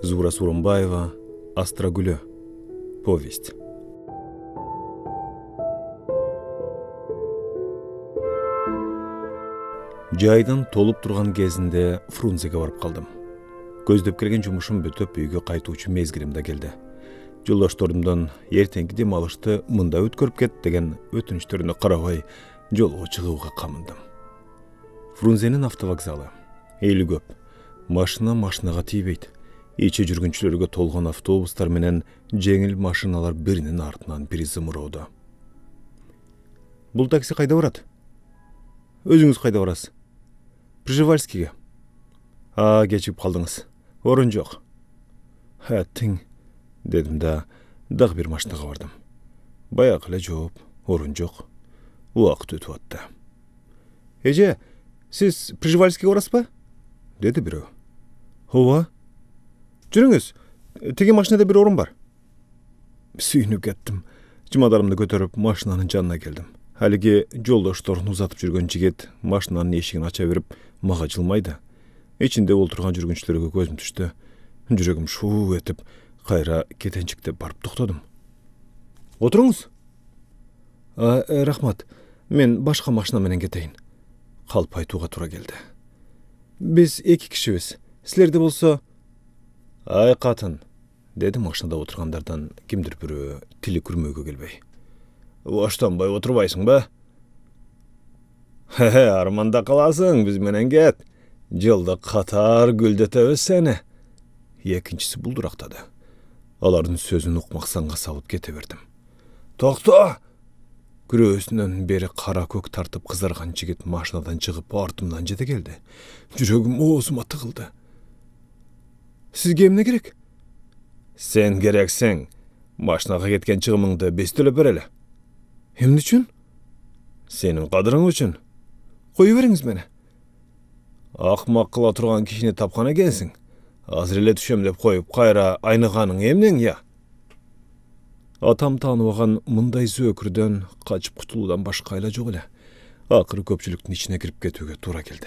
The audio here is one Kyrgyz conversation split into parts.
Зура Суромбаева, Астрагүлі. Повесть. Жайдын толуп турган кезинде Фрунзеге барып калдым. Көздөп келген жумушум бүтүп үйгө кайтуучу мезгилимде келди. Жолдошторумдон эртеңки дем алышты мында өткөрүп кет деген өтүнүчтөрүнө карабай жолго чыгууга камындым. Фрунзенин автовокзалы. Эли көп. Машинага тийбейт. Ичи жүргүнчүлөргө толгон автобустар менен жеңил машиналар биринин артынан бири зымыроодо. Бул такси кайда барат? Өзүңүз кайда барасыз? Пржевальскийге. Кечип калдыңыз. Орун жок. Тиң, дедим да дагы бир машинага бардым. Баягы эле жооп, орун жок. Убакыт өтүп атты. Эже, сиз Пржевальскийге барасызбы? Деди бирөө. Ооба. Жүрүңүз, теги машинада бир орун бар. Сүйүнүп кеттим. Чемоданымды көтөрүп машинанын жанына келдим. Халиги жолдошторун узатып жүргөн жигит машинанын эшигин ача берип мага жылмайды. Ичинде олтурган жүргүнчүлөргө көзүм түштү. Жүрөгүм шуу этип, кайра кетенчиктеп барып токтодум. Отуруңуз. Рахмат. Мен башка машина менен кетейин. Калп айтууга туура келди. Биз 2 кишибиз. Силерде болсо... Катын, деди машинада отургандардан кимдир бирөө тили күрмөөгө келбей. Оштонбой отурбайсыңбы? Арманда каласың, биз менен кет. Жолдо катар гүлдөтөбүз сени. Экинчиси булдурактады. Алардын сөзүн укмаксанга салып кете бердим. Токто! Күрөөсүнөн бери кара көк тартып кызарган жигит машинадан чыгып артымдан жете келди. Жүрөгүм оозума тыгылды. Сизге эмне керек? Сен керексиң. Машинага кеткен чыгымыңды биз төлөп берели. Эмне үчүн? Сенин кадырың үчүн. Кое бериңиз мени. Акмак кыла турган кишини тапкан экенсиң. Азыр эле түшөм деп коюп, кайра айныганың эмнең я? Атам тааныбаган мындай зөөкүрдөн качып кутулуудан башка айла жок эле. Акыры көпчүлүктүн ичине кирип кетүүгө туура келди.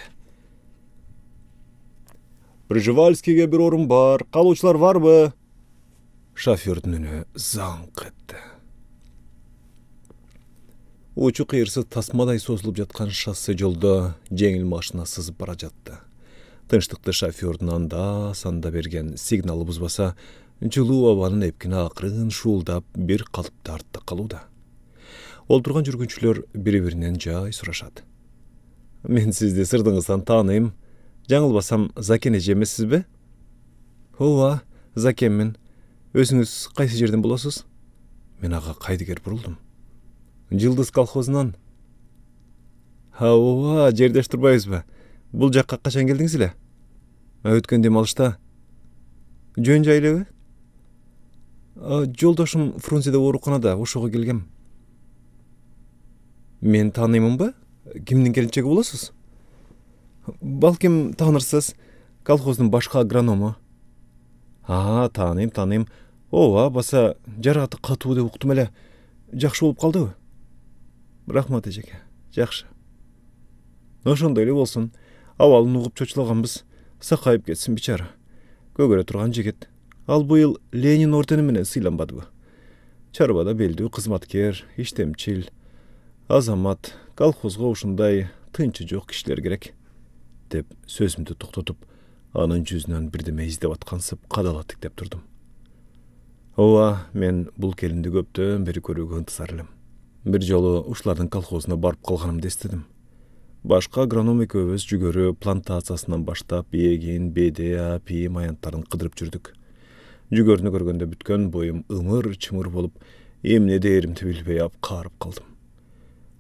Пржевальскийге бир орун бар, калуучулар барбы? Шофёрдун үнү заңк этти. Учу кыйырсыз тасмадай созулуп жаткан шоссе жолдо жеңил машина сызып бара жатты. Тынчтыкты шофёрдун анда-санда берген сигналы бузбаса, жылуу абанын эпкини акырын шуулдап бир калыпта артта калууда. Олтурган жүргүнчүлөр бири-биринен жай сурашат. Мен сизди сырдыңыздан тааныйм. Жаңылбасам, Закен эже эмессизби? Ооба, Закенмин. Өзүңүз кайсы жерден болосуз? Мен ага кайдыгер бурулдум. Жылдыз колхозунан. Ооба, жердеш турбайбызбы? Бул жакка качан келдиңиз эле? Өткөн дем алышта. Жөн жай элеби? Жолдошум Фрунзеде ооруканада, ошого келгем. Мен тааныймынбы? Кимдин келинчеги болосуз? Балким таанырсыз, колхоздун башка агроному. Тааныйм. Ооба, баса жарааты катуу деп уктум эле. Жакшы болуп калдыбы? Рахмат эжеке, жакшы. Ошондой эле болсун. Абалын угуп чочулаганбыз. Сакайып кетсин бичара. Көгөрө турган жигит. Ал быйыл Ленин ордени менен сыйланбадыбы? Чарбада белдүү кызматкер, иштемчил, азамат, колхозго ушундай тынчы жок кишилер керек. Деп сөзүмдү токтотуп, анын жүзүнөн бирдеме издеп аткансып кадала тиктеп турдум. Ооба, мен бул келинди көптөн бери көрүүгө ынтызар элем. Бир жолу ушулардын колхозуна барып калганымды эстедим. Башка агроном экөөбүз жүгөрү плантациясынан баштап эгин, беде, апийим аянттарын кыдырып жүрдүк. Жүгөрүнү көргөндө бүткөн боюм ымыр-чымыр болуп, эмне дээримди билбей каарып калдым.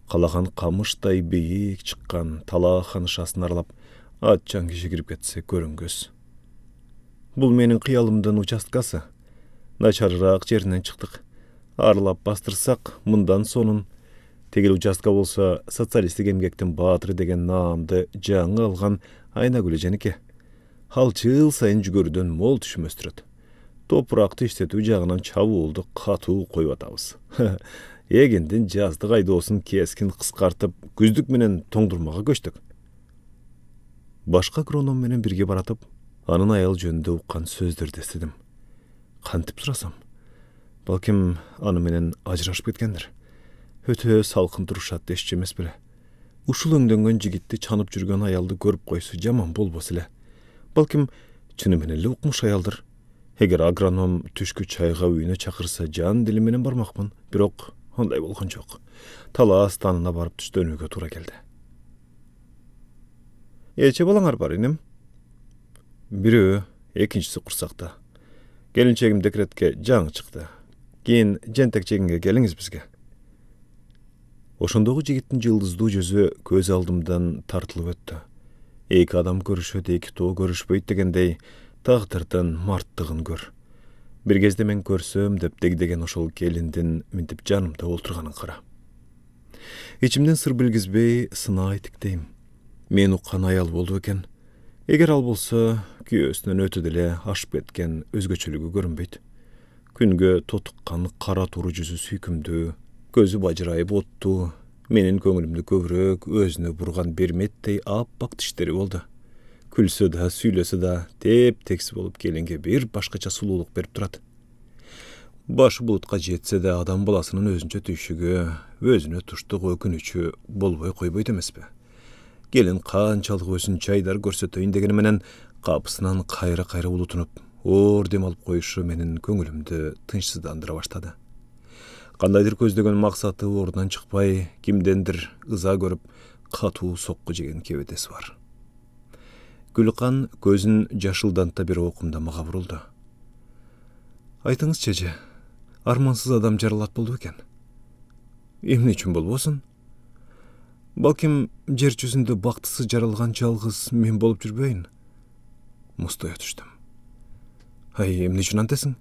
Калаган камыштай бийик чыккан талаахан ышасын аралап, атчан киши кирип кетсе көрүнгөс. Бул менин кыялымдын участкасы. Начарыраак жеринен чыктык. Арылап бастырсак, мындан сонун. Тегил участка болсо социалисттик эмгектин баатыры деген наамды жаңы алган Айнагүл эженики. Ал жыл сайын жүгөрүдөн мол түшүм өстүрөт. Топуракты иштетүү жагынан чабуулду катуу коюп атабыз. Эгиндин жаздык айдоосун кескин кыскартып, күздүк менен тоңдурмага көчтүк. Башка агроном менен бирге баратып, Anın ayal жөнүндө уккан сөздөрдү эстедим. Кантип сурасам? Балким аны менен ажырашып кеткендир. Өтө салкын турушат дешчү эмес беле. Ушул өңдөнгөн жигитти чанып жүргөн аялды көрүп койсо жаман болбос эле. Балким чыны менен эле укмуш аялдыр. Эгер агроном түшкү чайга үйүнө чакырса жан дили менен бармакмын. Бирок андай болгон жок. Талаа станына барып түштөнүүгө туура келди. Эче балаңар бар инем? Бирөө, экинчиси курсакта. Келинчегим декретке жаңы чыкты. Кийин жентекчегинге келиңиз бизге. Ошондогу жигиттин жылдыздуу жүзү көз алдымдан тартылып өттү. Эки адам көрүшөт, эки тоо көрүшпөйт дегендей, тагдырдын марттыгын көр. Бир кезде мен көрсөм деп дегдеген ошол келиндин минтип жанымда олтурганын кара. Ичимден сыр билгизбей сына айтыктейм. Мен уккан аял болду экен. Эгер ал болсо, күйөөсүнөн өтө деле ашып кеткен өзгөчөлүгү көрүнбөйт. Күнгө тотуккан кара туру жүзү сүйкүмдүү, көзү бажырайып оттуу, менин көңүлүмдү көбүрөөк өзүнө бурган берметтей аппак тиштери болду. Күлсө да, сүйлөсө да теп-текси болуп келинге бир башкача сулуулук берип турат. Башы булутка жетсе да адам баласынын өзүнчө түйшүгү, өзүнө туштук өкүнүчү болбой койбойт эмеспи. Келин канчалык өзүнчө айдар көрсөтөйүн дегени менен капысынан кайра-кайра улутунуп, оор дем алып коюшу менин көңүлүмдү тынчсыздандыра баштады. Кандайдыр көздөгөн максаты ордунан чыкпай, кимдендир ыза көрүп, катуу сокку жеген кебедеси бар. Гүлкан көзүн жашылданта бир окумда мага бурулду. Айтыңызчы эже, армансыз адам жаралат болду экен. Эмне үчүн болбосун? Балким жер жүзүндө бактысыз жаралган жалгыз мен болуп жүрбөйүн. Мустоя түштүм. Ай, эмне үчүн антесиң?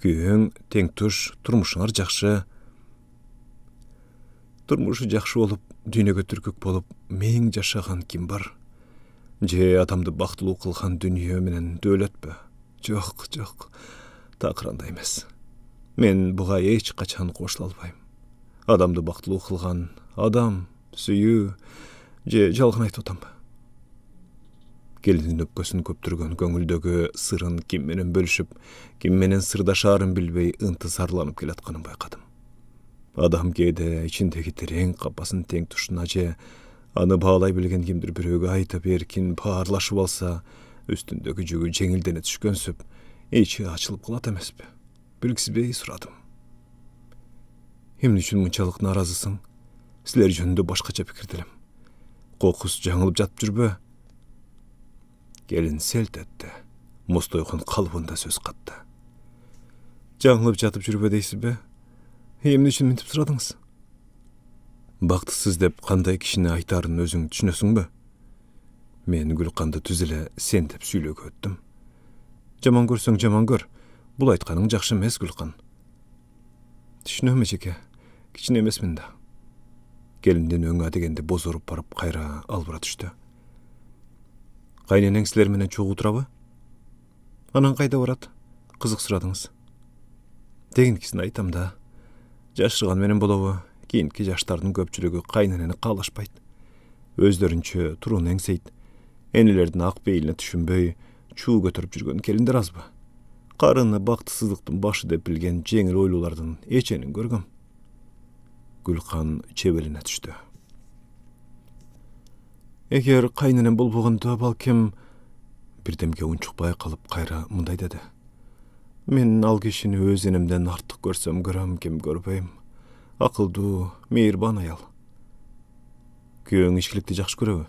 Күйөөң тең туш, турмушуңар жакшы. Турмушу жакшы болуп, дүйнөгө түркүк болуп, мең жашаган ким бар? Же адамды бактылуу кылган дүйнө менен дөөлөтпү? Жок, жок. Такыр андай эмес. Мен буга эч качан кошула албайм. Адамды бактылуу кылган адам, сүйүү, же жалган айтып атамбы? Келиндин өпкөсүн көптүргөн көңүлдөгү сырын ким менен бөлүшүп, ким менен сырдашаарын билбей ынтызарланып келатканын байкадым. Адам кээде ичиндеги терең капасын тең тушуна же аны баалай билген кимдир бирөөгө айтып эркин баарлашып алса, үстүндөгү жүгү жеңилдене түшкөнсүп, ичи ачылып калат эмеспи? Билгизбей сурадым. Эмне үчүн мынчалык нааразысың? Силер жөнүндө башкача пикирделем. Кокус жаңылып жатып жүрбө? Келин селт этти. Мустойгон калыбында сөз катты. Жаңылып жатып жүрбө дейсизби? Эмне үчүн минтип сурадыңыз? Бактысыз деп кандай кишини айтаарын өзүң түшүнөсүңбү? Мен Гүлканды түз эле сен деп сүйлөөгө өттүм. Жаман көрсөң жаман көр. Бул айтканың жакшы эмес, Гүлкан. Түшүнөм эжеке. Кичине эмесмин да. Келиндин өңү дегенде бозоруп барып кайра албыра түштү. Кайненең силер менен чогуу турабы? Анан кайда барат? Кызык сурадыңыз. Дегенкисин айтам да. Жашырган менен болобу? Кийинки жаштардын көпчүлүгү кайненени каалашпайт. Өздөрүнчө туруун эңсейт. Энелердин ак бейилине түшүнбөй, чуу көтөрүп жүргөн келиндер азбы? Карыны бактысыздыктын башы деп билген жеңил ойлуулардын эченин көргөм. Гүлкан чебелине түштү. Эгер кайненем болбогондо, балким бирдемге унчукпай калып кайра мындай деди. Мен ал кишини өз энемден артык көрсөм көрөм, кем көрбөйм. Акылдуу, мейирбан аял. Күйөөң ичкиликти жакшы көрөбү?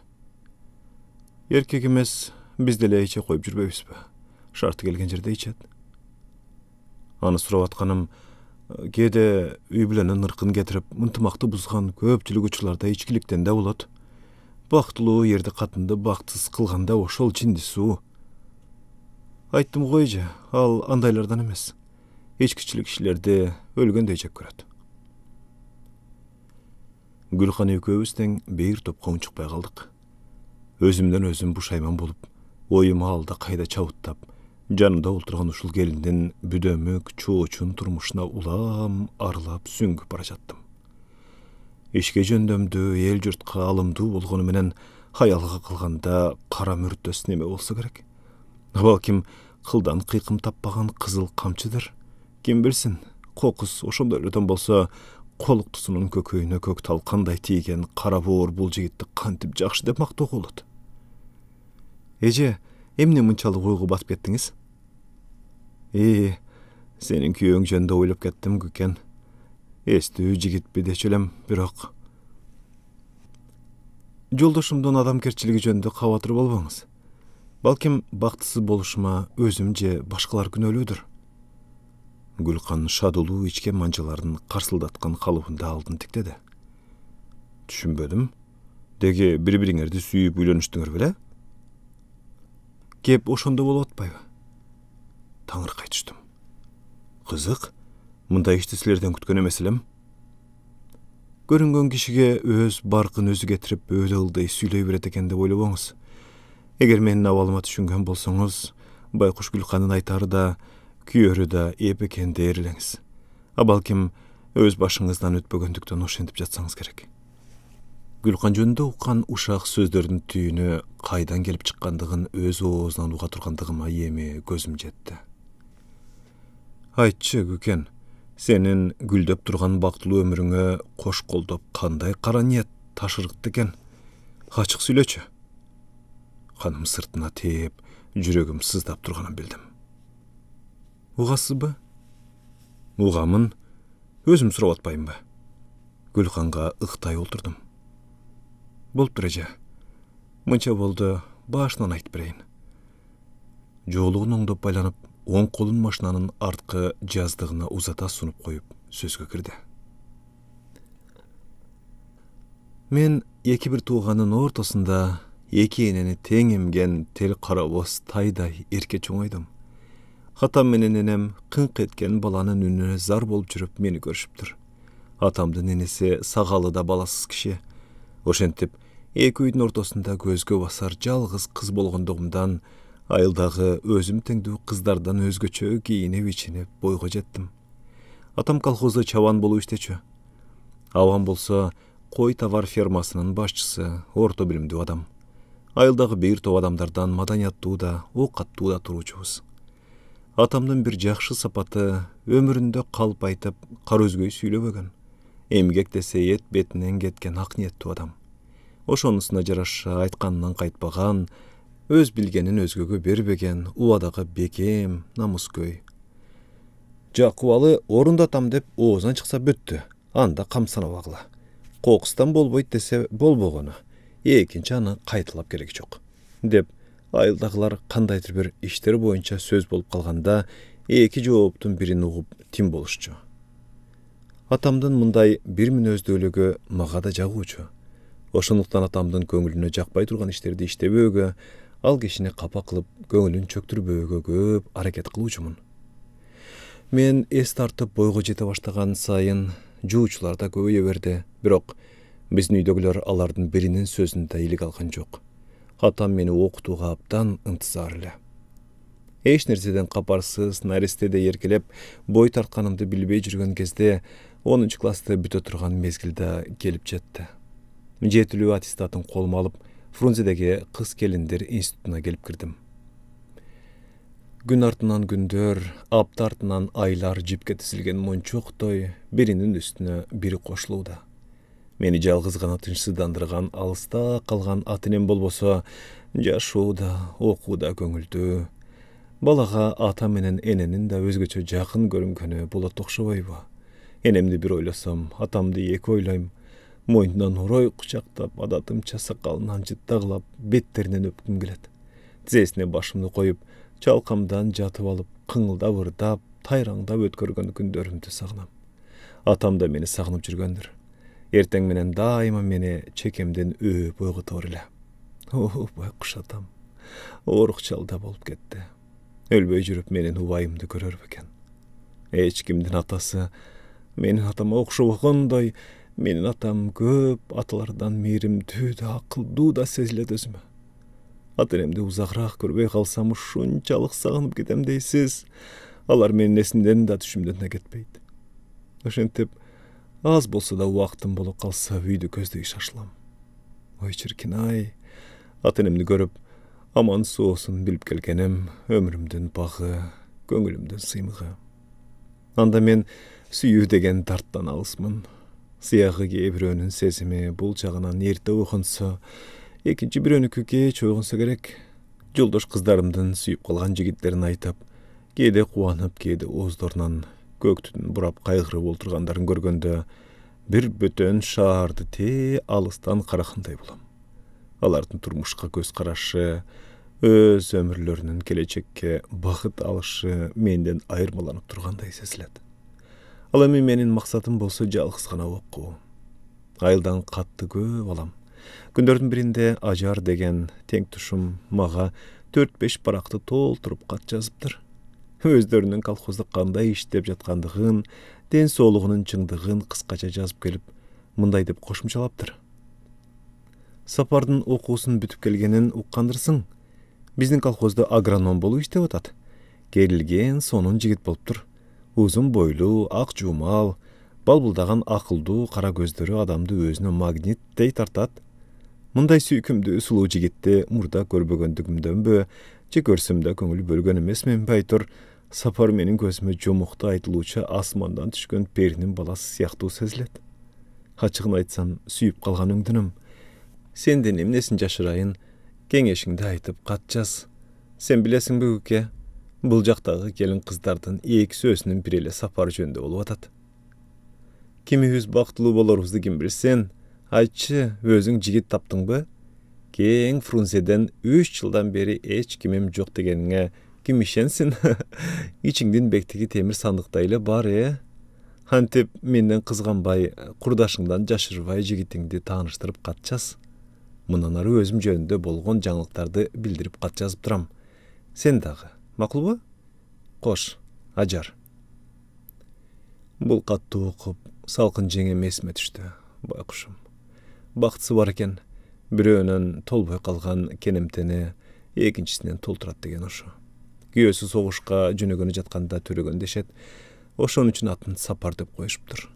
Эркек эмес, биз деле иче коюп жүрбөйбүзбү? Шарты келген жерде ичет. Аны сурап атканым, кээде үй бүлөнүн ыркын кетирип, ынтымакты бузган көпчүлүк учурларда ичкиликтен да болот. Бактылуу ерди катынды бактысыз кылганда ошол жинди суу. Айттым ғой же, ал андайлардан эмес. Ичкичилик кишилерди өлгөндөй жек көрөт. Гүлкан экөөбүз тең бир топко унчукпай калдык. Өзүмдөн өзүм бушайман болуп, оюм алда кайда чабыттап, жанымда олтурган ушул келиндин бүдөмөк, чоочун турмушуна улам арылап сүңгүп бара жаттым. Ишке жөндөмдүү, эл журтка алымдуу болгону менен хаялга кылганда кара мүртөс неме болсо керек? Балким кылдан кыйкым таппаган кызыл камчыдыр. Ким билсин, кокус ошондой эледен болсо, колуктусунун көкөйүнө көк талкандай тийген кара боор бул жигитти кантип жакшы деп мактоого болот. Эже, эмне мынчалык ойго батып кеттиңиз? Сенин күйөөң жөнүндө ойлоп кеттим, Гүкен. Эстүү жигитпи дечү элем, бирок жолдошумдун адамгерчилиги жөнүндө кабатыр болбоңуз. Балким бактысыз болушума өзүм же башкалар күнөөлүүдүр. Гүлкан шадулуу ичкен манжаларын карсылдаткан калыбында алдын тиктеди. Түшүнбөдүм. Деги бири-бириңерди сүйүп үйлөнүштүңөр беле? Кеп ошондо болуп атпайбы? Таңыркай түштүм. Кызык, мындай ишти силерден күткөн эмес элем. Көрүнгөн кишиге өз баркын өзү кетирип өлө-ылдый сүйлөй берет экен деп ойлобоңуз. Эгер менин абалыма түшүнгөн болсоңуз, Байкуш Гүлканын айтары да, күйөрү да эп экен дээр элеңиз. Балким өз башыңыздан өтпөгөндүктөн ошентип жатсаңыз керек. Гүлкан жөнүндө уккан ушак сөздөрдүн түйүнү кайдан келип чыккандыгын өз оозунан уга тургандыгыма эми көзүм жетти. Айтчы, Гүкен, сенин гүлдөп турган бактылуу өмүрүңө кош колдоп кандай кара ниет ташырыкты экен? Ачык сүйлөчү. Каным сыртына тээп, жүрөгүм сыздап турганын билдим. Угасызбы? Угамын. Өзүм сурап атпаймынбы? Гүлканга ыктай олтурдум. Болуптур эже. Мынча болду, башынан айтып берейин. Жоолугун оңдоп байланып, оң колун машинанын арткы жаздыгына узата сунуп коюп, сөзгө кирди. Мен эки бир тууганын ортосунда эки энени тең эмген тел карабоз тайдай эрке чоңойдум. Атам менен энем кыңк эткен баланын үнүнө зар болуп жүрүп мени көрүшүптүр. Атамдын энеси сагалы да баласыз киши. Ошентип, эки үйдүн ортосунда көзгө басар жалгыз кыз болгондугумдан айылдагы өзүм теңдүү кыздардан өзгөчө кийинип ичинип бойго жеттим. Атам колхозда чабан болуп иштечү. Абам болсо кой товар фермасынын башчысы, орто билимдүү адам. Айылдагы бир топ адамдардан маданияттуу да, оокаттуу да туруучубуз. Атамдын бир жакшы сапаты өмүрүндө калп айтып, кара өзгөй сүйлөбөгөн. Эмгек десе эт бетинен кеткен ак ниеттүү адам. Ошонусуна жараша айтканынан кайтпаган, өз билгенин өзгөгө бербеген, убадагы бекем, намыскөй. Жакубалы орундатам деп оозунан чыкса бүттү. Анда камсанабагыла. Кокустан болбойт десе болбогону. Экинчи аны кайталап кереги жок. Деп айылдагылар кандайдыр бир иштер боюнча сөз болуп калганда, эки жооптун бирин угуп тим болушчу. Атамдын мындай бир мүнөздүүлүгү мага да жагуучу. Ошондуктан атамдын көңүлүнө жакпай турган иштерди иштебөөгө, ал кишини капа кылып, көңүлүн чөктүрбөөгө көп аракет кылуучумун. Мен эс тартып бойго жете баштаган сайын жуучулар да көбөйө берди, бирок биздин үйдөгүлөр алардын биринин сөзүн да илик алган жок. Атам мени окутууга абдан ынтызар эле. Эч нерседен капарсыз, наристеде эркелеп, бой тартканымды билбей жүргөн кезде 10 классты бүтө турган мезгилде келип жетти. Жетилүү аттестатын колума алып, Фрунзедеги кыз келиндер институтуна келип кирдим. Күн артынан күндөр, апта артынан айлар жипке тизилген мончоктой биринин үстүнө бири кошулууда. Мени жалгыз гана тынчсыздандырган алыста калган ата-энем болбосо, жашоодо, окууда көңүлдүү. Балага ата менен эненин да өзгөчө жакын көрүнгөнү болот окшобойбу? Энемди бир ойлосом, атамды эки ойлойм. Мойнунан орой кучактап, адатымча сакалынан жыттагылап, беттеринен өпкүм келет. Тизесине башымды коюп, чалкамдан жатып алып, кыңылдап ырдап, тайраңдап өткөргөн күндөрүмдү сагынам. Атам да мени сагынып жүргөндүр. Эртең менен дайыма мени чекемден өөп ойготор эле. Байкуш атам, оорукчал да болуп кетти. Өлбөй жүрүп менин убайымды көрөр бекен. Эч кимдин атасы менин атама окшобогондой, менин атам көп аталардан мээримдүү да, акылдуу да сезилет өзүмө. Ата-энемди узагыраак көрбөй калсам ушунчалык сагынып кетем дейсиз. Алар менин эсимден да түшүмдөн да кетпейт. Ошентип, аз болсо да убактым болуп калса үйдү көздөй шашылам. Ой чиркин ай, ата-энемди көрүп, Aman soğusun bilip kelgenim, ömrümdün bağı, köngülümdün sıymığı. Anda men süyü degen darttan alısmın. Siyahı ge birönün sezimi bul çağınan erте okunsa, ekinci birönükü geç okunsa gerek. Joldoş kızlarımdın süyüp kalgan jigitlerin aytap, kede kuanıp kede ozdornan göktün burap kaygırıp olturganların görgönde bir bötön şaardı te alıstan karakınday bulam. Alardın turmuşka göz karaşı, öz ömürlerinin gelecekke bakıt alışı menden ayırmalanıp turganday sesiledi. Al эми менин максатым болсо жалгыз гана окуу. Айылдан катты көп алам. Күндөрдүн биринде Ажар деген тең тушум мага 4-5 баракты толтуруп кат жазыптыр. Өздөрүнүн колхозда кандай иштеп жаткандыгын, ден соолугунун чыңдыгын кыскача жазып келип, мындай деп кошумчалаптыр. Сапардын окуусун бүтүп келгенин уккандырсың. Биздин колхозда агроном болуп иштеп атат. Керилген сонун жигит болуптур. Uzun boylu, ак жумал, балбылдаган акылдуу кара көздөрү адамды өзүнө магниттей тартат. Мындай сүйкүмдүү сулуу жигитти мурда көрбөгөндүгүмдөнбү, же көрсөм да көңүл бөлгөн эмесмин байтур. Сапар менин көзүмө жомукта айтылуучу асмандан түшкөн перинин баласы сыяктуу сезилет. Ачыгын айтсам, сүйүп калган өңдүнүм. Сенден эмнесин жашырайын, кеңешиңди айтып кат жаз. Сен билесиңби көке? Бұл жақтағы келін қыздардың екі сөзінің бір еле сапар жөнді болуп атат. Кимибиз бактылуу болорубузду ким билсен, айтчы, өзүң жигит таптыңбы? Кең Фрунзеден 3 жылдан бери эч кимим жок дегениңе ким ишенсин? Ичиңдин бектиги темир сандыкта эле бар Антип менден кызганбай, курдашыңдан жашырбай жигитиңди тааныштырып кат жаз. Мындан ары өзүм жөнүндө болгон жаңылыктарды билдирип кат жазып турам. Сен дагы Макулбу? Кош, Ажар. Бул катты окуп, салкын жеңем эсиме түштү. Байкушум. Бактысы бар экен. Бирөөнөн толбой калган кенемтени экинчисинен толтурат деген ошо. Күйөөсү согушка жөнөгөнү жатканда төрөгөн дешет. Ошон үчүн атын Сапар деп коюшуптур.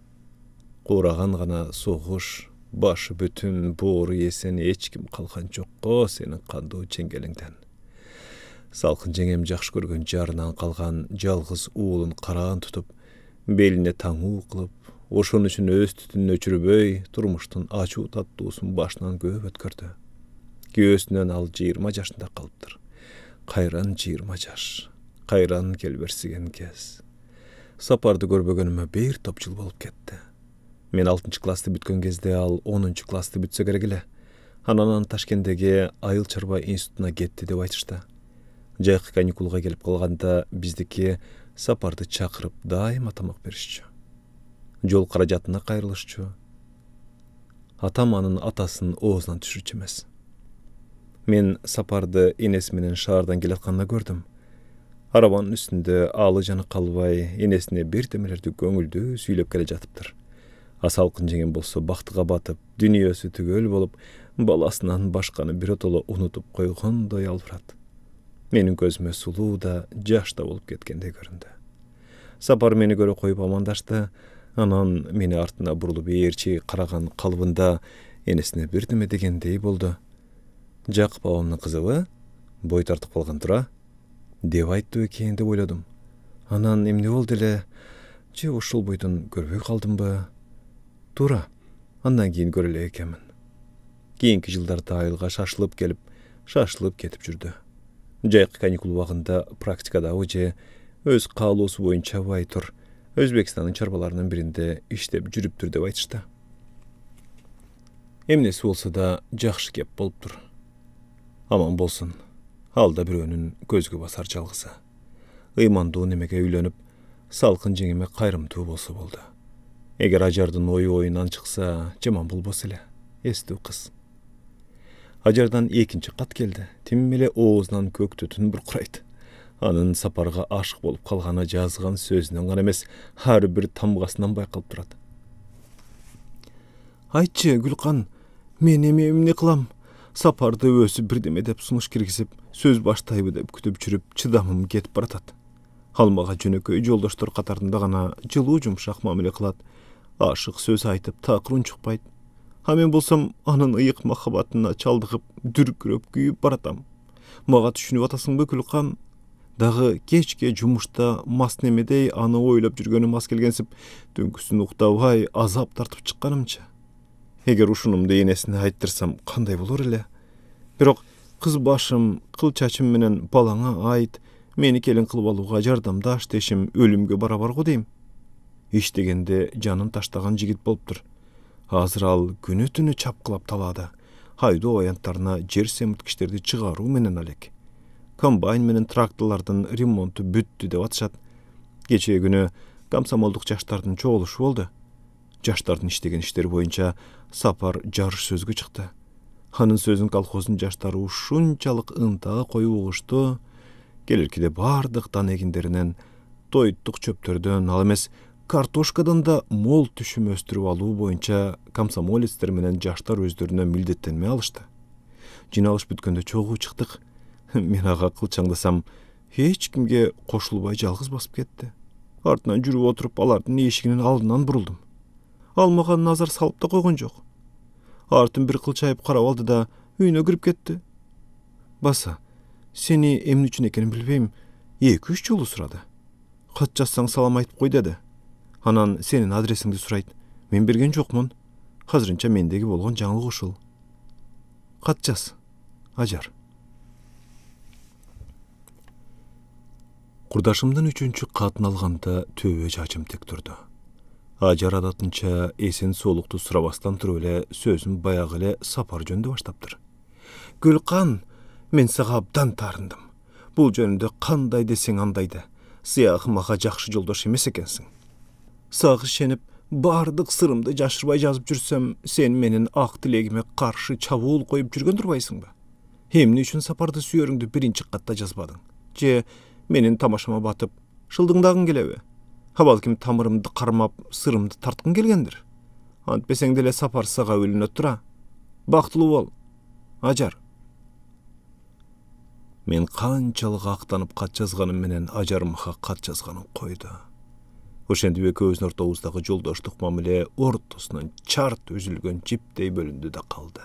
Куураган гана согуш, башы бүтүн, боору эсен эч ким калган жокко сенин кандуу чеңгелиңден. Салкын жеңем жакшы көргөн жарынан калган жалгыз уулун караан тутуп, белине таңуу кылып, ошон үчүн өз түтүнүн өчүрбөй, турмуштун ачуу таттуусун башынан көп өткөрдү. Күйөөсүнөн ал 20 жашында калыптыр. Кайран 20 жаш. Кайран келберсиген кез. Сапарды көрбөгөнүмө бир топ жыл болуп кетти. Мен 6 классты бүткөн кезде ал 10 классты бүтсө керек эле. Анан Ташкенттеги Айыл чарба институтуна кетти деп айтышты. Жайкы каникулга келип калганда биздики Сапарды чакырып дайыма тамак беришчү. Жол каражатына кайрылышчу. Атам анын атасын оозунан түшүрчү эмес. Мен Сапарды энеси менен шаардан келатканда көрдүм. Арабанын үстүндө алы жаны калбай, энесине бирдемелерди көңүлдүү сүйлөп келе жатыптыр. Салкын жеңем болсо бактыга батып, дүнүйөсү түгөл болуп, баласынан башканы биротоло унутуп койгондой албырат. Менин көзүмө сулуу да, жаш да болуп кеткендей көрүндү. Сапар мени көрө коюп амандашты, анан мени артына бурулуп ээрчи караган калыбында энесине бирдеме дегендей болду. Жакып абамдын кызыбы, бой тартып калган тура, деп айтты экен деп ойлодум. Анан эмне болду эле, же ушул бойдон көрбөй калдымбы? Тура, андан кийин көрө элек экенмин. Кийинки жылдарда айылга шашылып келип, шашылып кетип жүрдү. Жайкы каникул убагында практикадабы же өз каалоосу боюнча байтур Өзбекстандын чарбаларынын биринде иштеп жүрүптүр деп айтышты. Эмнеси болсо да жакшы кеп болуптур. Аман болсун, алда бирөөнүн көзгө басар жалгызы. Ыймандуу немеге үйлөнүп, салкын жеңеме кайрымдуу болсо болду. Эгер Ажардын оюнан чыкса, жаман болбос эле. Эстүү кыз. Ажардан экинчи кат келди. Тим эле оозунан көк түтүн буркурайт. Анын Сапарга ашык болуп калганы жазган сөзүнөн гана эмес, ар бир тамгасынан байкалып турат. Айтчы, Гүлкан, мен эмне кылам? Сапарды өзү бирдеме деп сунуш киргизип, сөз баштайбы деп күтүп жүрүп, чыдамым кетип баратат. Ал мага жөнөкөй жолдоштор катарында гана жылуу жумшак мамиле кылат. Ашык сөз айтып, такыр унчукпайт. А мен болсом анын ыйык махабатына чалдыгып, дүркүрөп күйүп баратам. Maga düşünüp atasың Gülkan? Dağı keçke jumuşta mas nemedey anı oylap жүрgönüm mas kelgensip, dünküsün uktaway azap tartıp çıkkanımça. Eger uşunumda enesine ayttırsam kanday bolur ele? Birok kız başım, kıl çaçım menen balana ait, meni kelin kılıp aluga jardamdaş deşim ölümgö barabar go deyim. İştegende canın taştagan jigit bolupdur. Hazır al günü tünü çapkılap talada. Haydu oyantarına jer semütkişlerdi çıgaruu menen alek. Kombayn menen traktorlardan remontu büttü dep atışat. Geçe günü komsomolduk jaştardын çoğuluşu boldu. Jaştardын iştegen işleri boyunca sapar jarış sözgü çıktı. Hanın sözün kolxozun jaştары uşunçalık ıntağı koyu uğuştu. Gelirki de bardıktan eginderinden, doyuttuk çöptörden, al emes kartoşkadan da mol tüşüm östürüp aluu boyunca komsomoletsler menen jaştar özlörüne mildettenmeye alıştı. Jinalış bütkönde çoğu çıktık. Men ağa kılçаңdasam, hiç kimge koşulbay жалgыз basıp ketti. Артынан жүрүп oturup alardın eşiginin aldından buruldum. Almagan nazar salıp da koygun jok. Artın bir kılçayıp karap aldı da üyüne girip ketti. Basa, seni emni üçün ekeni bilbeyim, 2-3 jolu suradı. Kat жазсаң salam aytıp koy dedi. Hanan senin adresingdi surayt. Men bergen jokmun. Hazırınça mendegi bolgon жаңылык uşul. Kat jaz. Ajar. Kurdaşımdan 3-cü katın alganda töwe çaçım tek turdu. Ajar adatınça esen soluktu surabastan turup ele sözüm bayağı ele sapar jönde baştaptır. Gülkan, men saga abdan tarındım. Bul jönünde kanday deseň andaydy. Siyahı maga jakşı joldaş emes ekensiň. Sagy şenip bardyk sırımdy jaşırbay жазып жүрсem, sen menin ak dilegime karşı çabul koyup жүрgön durbaysың ba? Hemni üçün sapardy süýörüňdi birinci katda жазbadyň. Je menin tamaşama batıp şıldıňdagyn gelebe. Ha balkim tamırımdy karmap, sırımdy tartkyn gelgendir. Antbeseň dele sapar saga ölüne tura. Baktılı bol. Ajar. Men kançalyk aktanıp kat жазganym menen ajarmyha kat жазganym koydu. Oşendi ve közün ortawuzdagy joldaşlyk mamile ortasynan çart üzülgön jipdey bölündü de kaldı.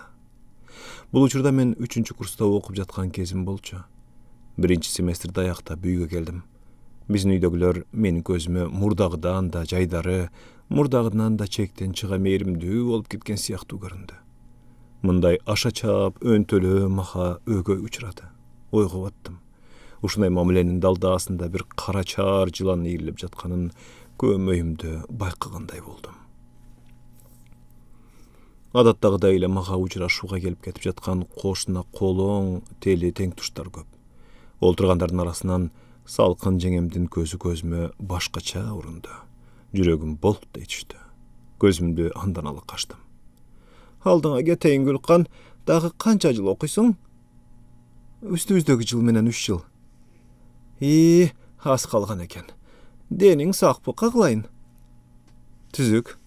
Bul учурда men 3-nji kursta okup jatkan kezim bolçu. Birinci semestrde ayakta büyüge geldim. Biziň üýdegiler meni gözüme murdagıdan da jaydary, murdagından da çekten çıga merimdүү bolup ketken siýakty göründü. Munday aşa çap, öntölü maha ögöy uçurady. Oyga battım. Uşunday mamulenin daldasında bir kara çar jylan eýilip jatkanyn gömöýümde baykaganday boldum. Adatdagyday ele maha uçuraşuga gelip ketip jatkan koşuna koloň, teli teň tuşlar köp. Olturgandardyň arasынан salkın jeňemdin gözü gözüme başkaça urundu. Jüregim bolt etişdi. Gözümdü andan alıp kaçtım. Aldyňa geteýin Gülkan, dagy kança jyl okuýsyň? Üstübizdeki jyl menen 3 jyl. Has kalgan eken. Deniň sakpy kaglaýyn. Tüzük.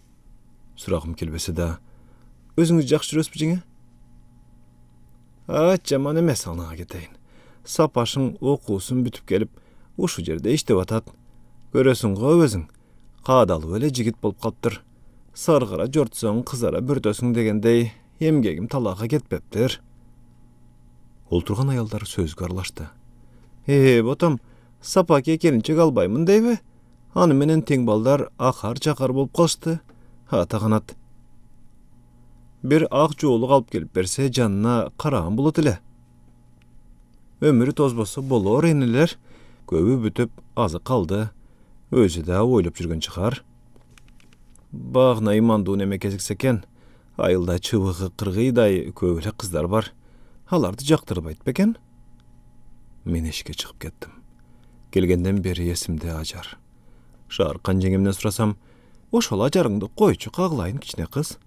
Suragym kelbese de, özüňiz jakşı jürüsbijiňe? Jaman emes anaga geteýin. Sapaşyň okusun bütüp gelip, uşu jerde iştep atat. Göresin go özüň. Kadaly ele jigit bolup kapdyr. Sargara jortsaň kızara bürtösüň degendey, emgegim talaga ketpepdir. Olturgan ayaldar sözgü arlaşdy. Botam, sapaki ekelinçe galbaymın deybe. Anı menen teň ballar akar çakar bolup kaçtı. Taganat. Bir ak joğulu alıp gelip berse janına karahan bulat ile. Ömürü tozbası bolor eniler. Göbü bütüp azı kaldı. Özü de oýlap jürgen çıkar. Bağna imanduğun emek ezikseken, ayılda çıvığı kırgıyday köyle kızlar var. Halardı jaktırıp aytbeken. Men eşike çıkıp kettim. Gelgenden beri esimde Ajar. Şarkan jeňemden surasam, oşol ajarыңdy koýçu kaglaýyn kiçine kız.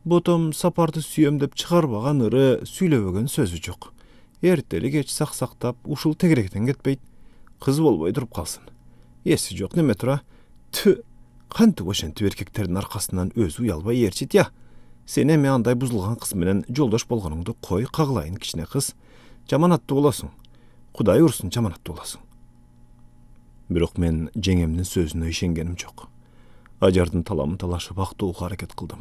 Botam sapardy süýem dep çıkarbagan ırı süýlebegen sözü jok. Erteli geç saksактап uşul tegerekden getbeyt. Kız bolboy durup kalsın. Esi jok neme tura? Tü, kanty oşenty erkeklerdiň arkasından özü uyalbay erçit ya. Sen eme anday buzulgan kız menen joldaş bolganyňdy koy kaglaýyn kiçine kız. Jamanatdy bolasyň. Hudaý ursun jamanatdy bolasyň. Birok men jeňemdin sözüne işengenim jok. Ajardyň talamyn talaşyp akdyw hareket kıldım.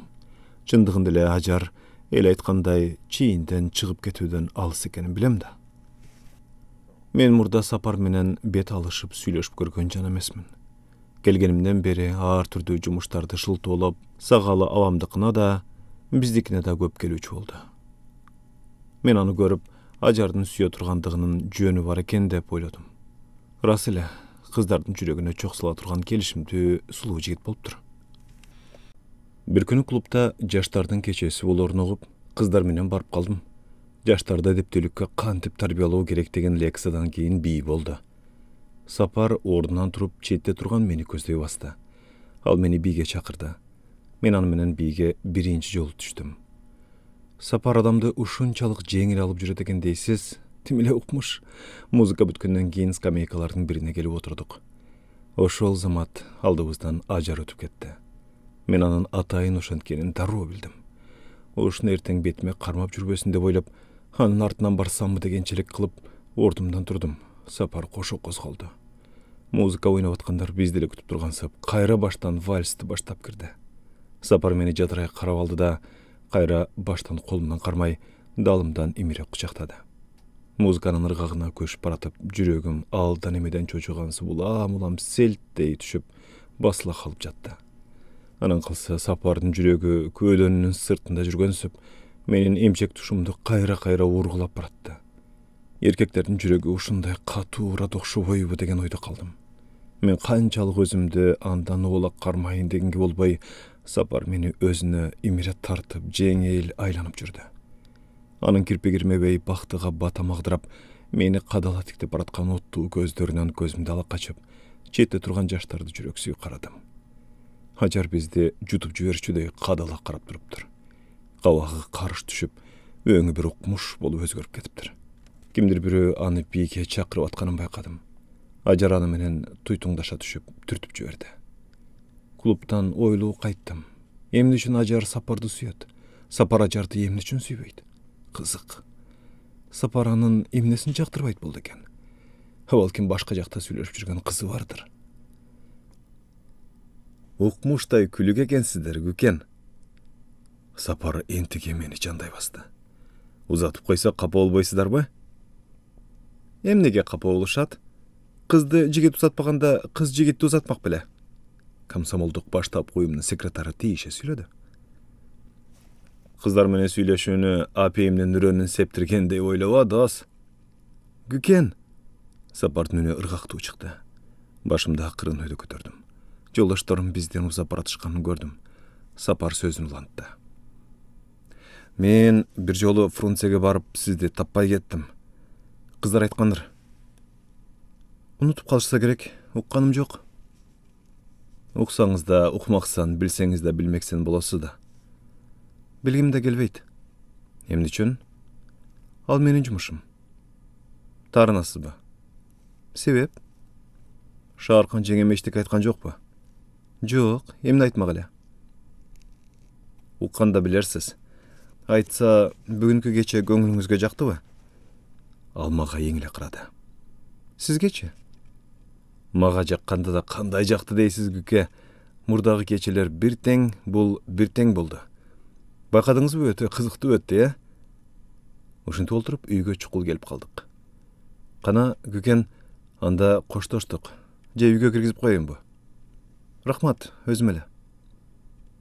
Çındygynda ele Ajar el aýtganday çiýinden çygyp ketүүден alys ekenin bilem da. Men murda Sapar menen bet alışıp süйлöşüp görgön jan emesmin. Gelgenimden beri ağır türdүү jumuştарды şıltoolap, sagalı awamdykına da, bizdikine da köp gelүүчү boldu. Men аны görüp, Ajardın süýe turgandygynyň jönü bar eken dep oýladym. Ras ele, kızlardın jüregine çok sala turgan kelişimdi suluw jigit bolupdyr. Bir günü klubda jaştardın keçesi bolaryn ogup, kızlar menen barıp kaldym. Jaştarda edeptelikke kantip tarbiyalaw gerek degen leksiyadan keyin biy boldu. Sapar ordundan turup çetde turgan meni közdöy bastı. Al meni biyge çakırdı. Men any menen biyge birinci jol düşdüm. Sapar adamdı uşunçalyk jеңil alıp jüret eken deysiz, timile ukmuş. Muzika bütkünden keyin skameykalardyň birine gelip oturduk. Oşol zamat aldybızdan Ajar ötüp ketdi. Men anın atayın oşantkenini darroo bildim. Oşun erteň betime karmap jürbesin dep oýlap, anın artынан barsammy degençelik kılıp, ordumdan turdum. Sapar koşo kozgaldy. Muzika oýnap atkandar bizdile kütüp turgansap, kayra baştan valsty baştap kirdi. Sapar meni jadyray karap aldy da, kayra baştan kolumdan karmay, dalımdan imire kucaktady. Muzikanın ırgagyna köşüp baratıp, jüregim aldan emeden çoçugansy bulam seltdey düşüp, basıla kalıp jatdy. Anan kılsa Sapar'ın jüregi ködönünün sırtında jürgensip, menin emçek tuşumdu kayra urgulap baratdy. Erkeklerden jüregi uşunday katura dokşuboybu degen oyda kaldım. Men kançalyk özümdi andan oğlak karmayın degengi bolbay, Sapar meni özüne imire tartıp, jеңil aylanyp jürdi. Anın kirpe girmebey baktıga batam agdırap, meni kadala tiktip baratkan ottuu gözlerinden gözümde ala kaçıp, çette turgan jaştardy jüreksüy karadym. Ajar bizdi jutup jüberçüdey kadala karap durupdyr. Gawagy karış düşüp, öňü bir ukmuş bolup özgörüp ketipdir. Kimdir biri any biyge çakırıp atkanyn baykadym. Ajar any menen tuytuňdaşa düşüp, türtüp jüberdi. Klubdan oýluw qaytdym. Emne üçin Ajar Sapardy süýet? Sapar Ajardy emne üçin süýbeydi? Kızık. Sapar anın emnesini jaktırbayt boldy eken. Balkim başka jakta süýleşip jürgen kızı vardır. Ukmuşday külük ekensizler Güken. Sapar entike meni janday bastı. Uzatıp koysa kapa bolboysuzlar mı? Emnege kapa boluşat? Kızdı jigit uzatpaganda kız jigitdi uzatmak bile. Komsomolduk baştap koyumnun sekretary teyişe süýledi. Kızlar mene süýleşүүnü apeyimden nürönün septirgendey oýlaba das. Güken. Sapardın önüne ırgaktığı çıktı. Başımda kırın öýde kötürdüm. Joldaşlarım bizden uzap baratышkanyny gördüm. Sapar sözünü ulantdy. Men bir jolu Frunzege barıp sizdi tappay kettim. Kızlar aytkandyr. Unutup kalışsa gerek, ukkanım jok. Uksaňyz da, ukmaksan, bilseňiz de bilmeksen bolasy da. Bilgim de gelbeyt. Emne üçin? Al menin jumuşum. Tarınasızbı? Sebep? Şarkın jengem eşlik aytkan jokpa? Jok, emne aytmak ele. Ukkanda bilersiz. Aytsa, bugünkü geçe göňülüňizge jakdyby? Almaga eňile kırady. Sizgeçi? Maga jakkanda da kanday jakty deysiz Güke. Murdagy keçeler bir teň, bul bir teň boldu. Baykadyňyzby öte kızykdy ötdi ya? Oşunty olturup üýge çukul gelip kaldyk. Kana Güken, anda koştoştuk. Je üýge kirgizip koýaýyn bu. Rahmat, özüm ele.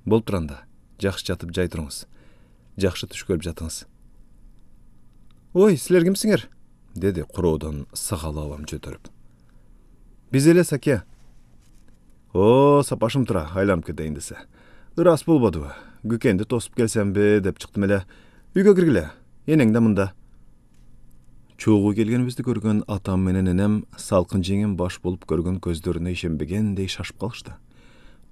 Bolup turanda, jakşı jatyp jay turuňyz. Jakşı tuş görüp jatyňyz. Oy, sizler kimsiňer? Dedi kurodan sagalı awam jötörüp. Biz ele Sakya. O, sapaşım tura, aylanıp keteýin dese. Iras bolbodu. Gükendi tosup gelsembi dep çıktım ele. Üýge kirgile. Eneň de mында. Çoğu gelgenibizdi görgen atam menen enem salkın jengem baş bolup görgen gözlerine işenbegendey şaşıp kalıştı.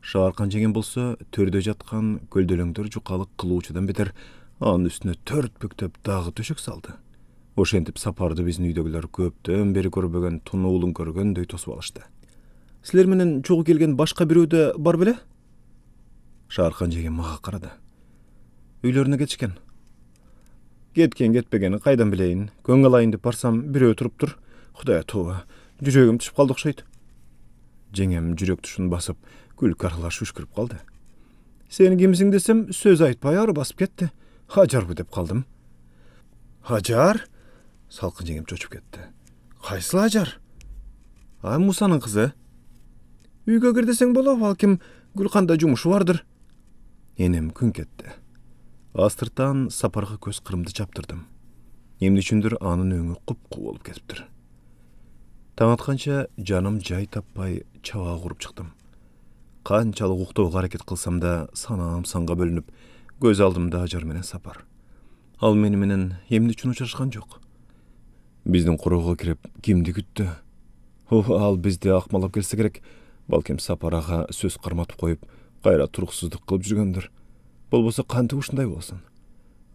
Şarkın jengem bolsa törde jatkan göldölöňдөр jukalyk kılıwçydan beter anın üstüne tört büktep dağı töşek saldı. Oşentip Sapardy biziň üýdegiler köpden beri görbegen tunuwlun görgendey tosup alıştı. Sizler menen çoğu gelgen başka biröw de bar bile? Şarkın jengem maga karady. Üýlerine geçken. Getken getbegeni qaydan bileýin? Göň alaýyn dep barsam biröw turupdyr. Hudaýa towa, jüregim düşüp kaldy okşaýdy. Jengem jürek tuşuny basyp, gülk aralaş şüşkürüp kaldy. Sen kimsiň desem söz aýtpay ary basyp ketdi. Hajar bu dep kaldym. Hajar? Salkın jengem çoçup ketdi. Кайсыл Ажар? Мусанын кызы. Үйгө кир десең болот, балким Гүлканда жумушу бардыр. Энем күн кетти. Астыртан Сапарга көз кырымды чаптырдым. Эмне үчүндүр анын өңү куп-куу болуп кетиптир. Таң атканча жаным жай таппай чаба куруп чыктым. Канчалык уктоого аракет кылсам да санаам санга бөлүнүп, көз алдымда Ажар менен Сапар. Ал мени менен эмне үчүн учурашкан жок? Биздин короого кирип кимди күттү? Ал бизди акмалап келсе керек. Балким Сапар ага сөз карматып коюп, кайра туруксуздук кылып жүргөндүр. Болбосо кантип ушундай болсун?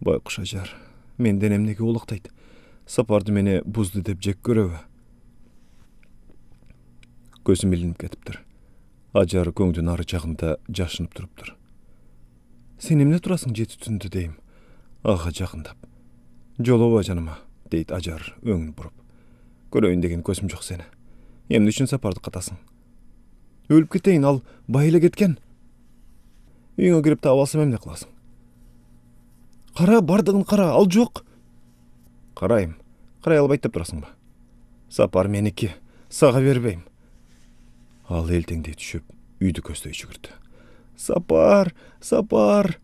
Байкуш Ажар, менден эмнеге улактайт? Сапарды мени бузду деп жек көрөбү? Көзүм илинип кетиптир. Ажар көңдүн ары жагында жашынып туруптур. Сен эмне турасың жети түндү дейм. Ага жакындап. Жолоба жаныма, дейт Ажар өңүн буруп. Көрөйүн деген көзүм жок сени. Эмне үчүн Сапарды катасың? Өлүп кетейин, ал бай эле кеткен. Үйүңө кирип таап алсам эмне кыласың? Кара, бардыгын кара, ал жок. Карайм. Карай албайт деп турасыңбы? Сапар меники, сага бербейм. Ал элтеңдей түшүп, үйдү көздөй жүгүрдү. Сапар, Сапар.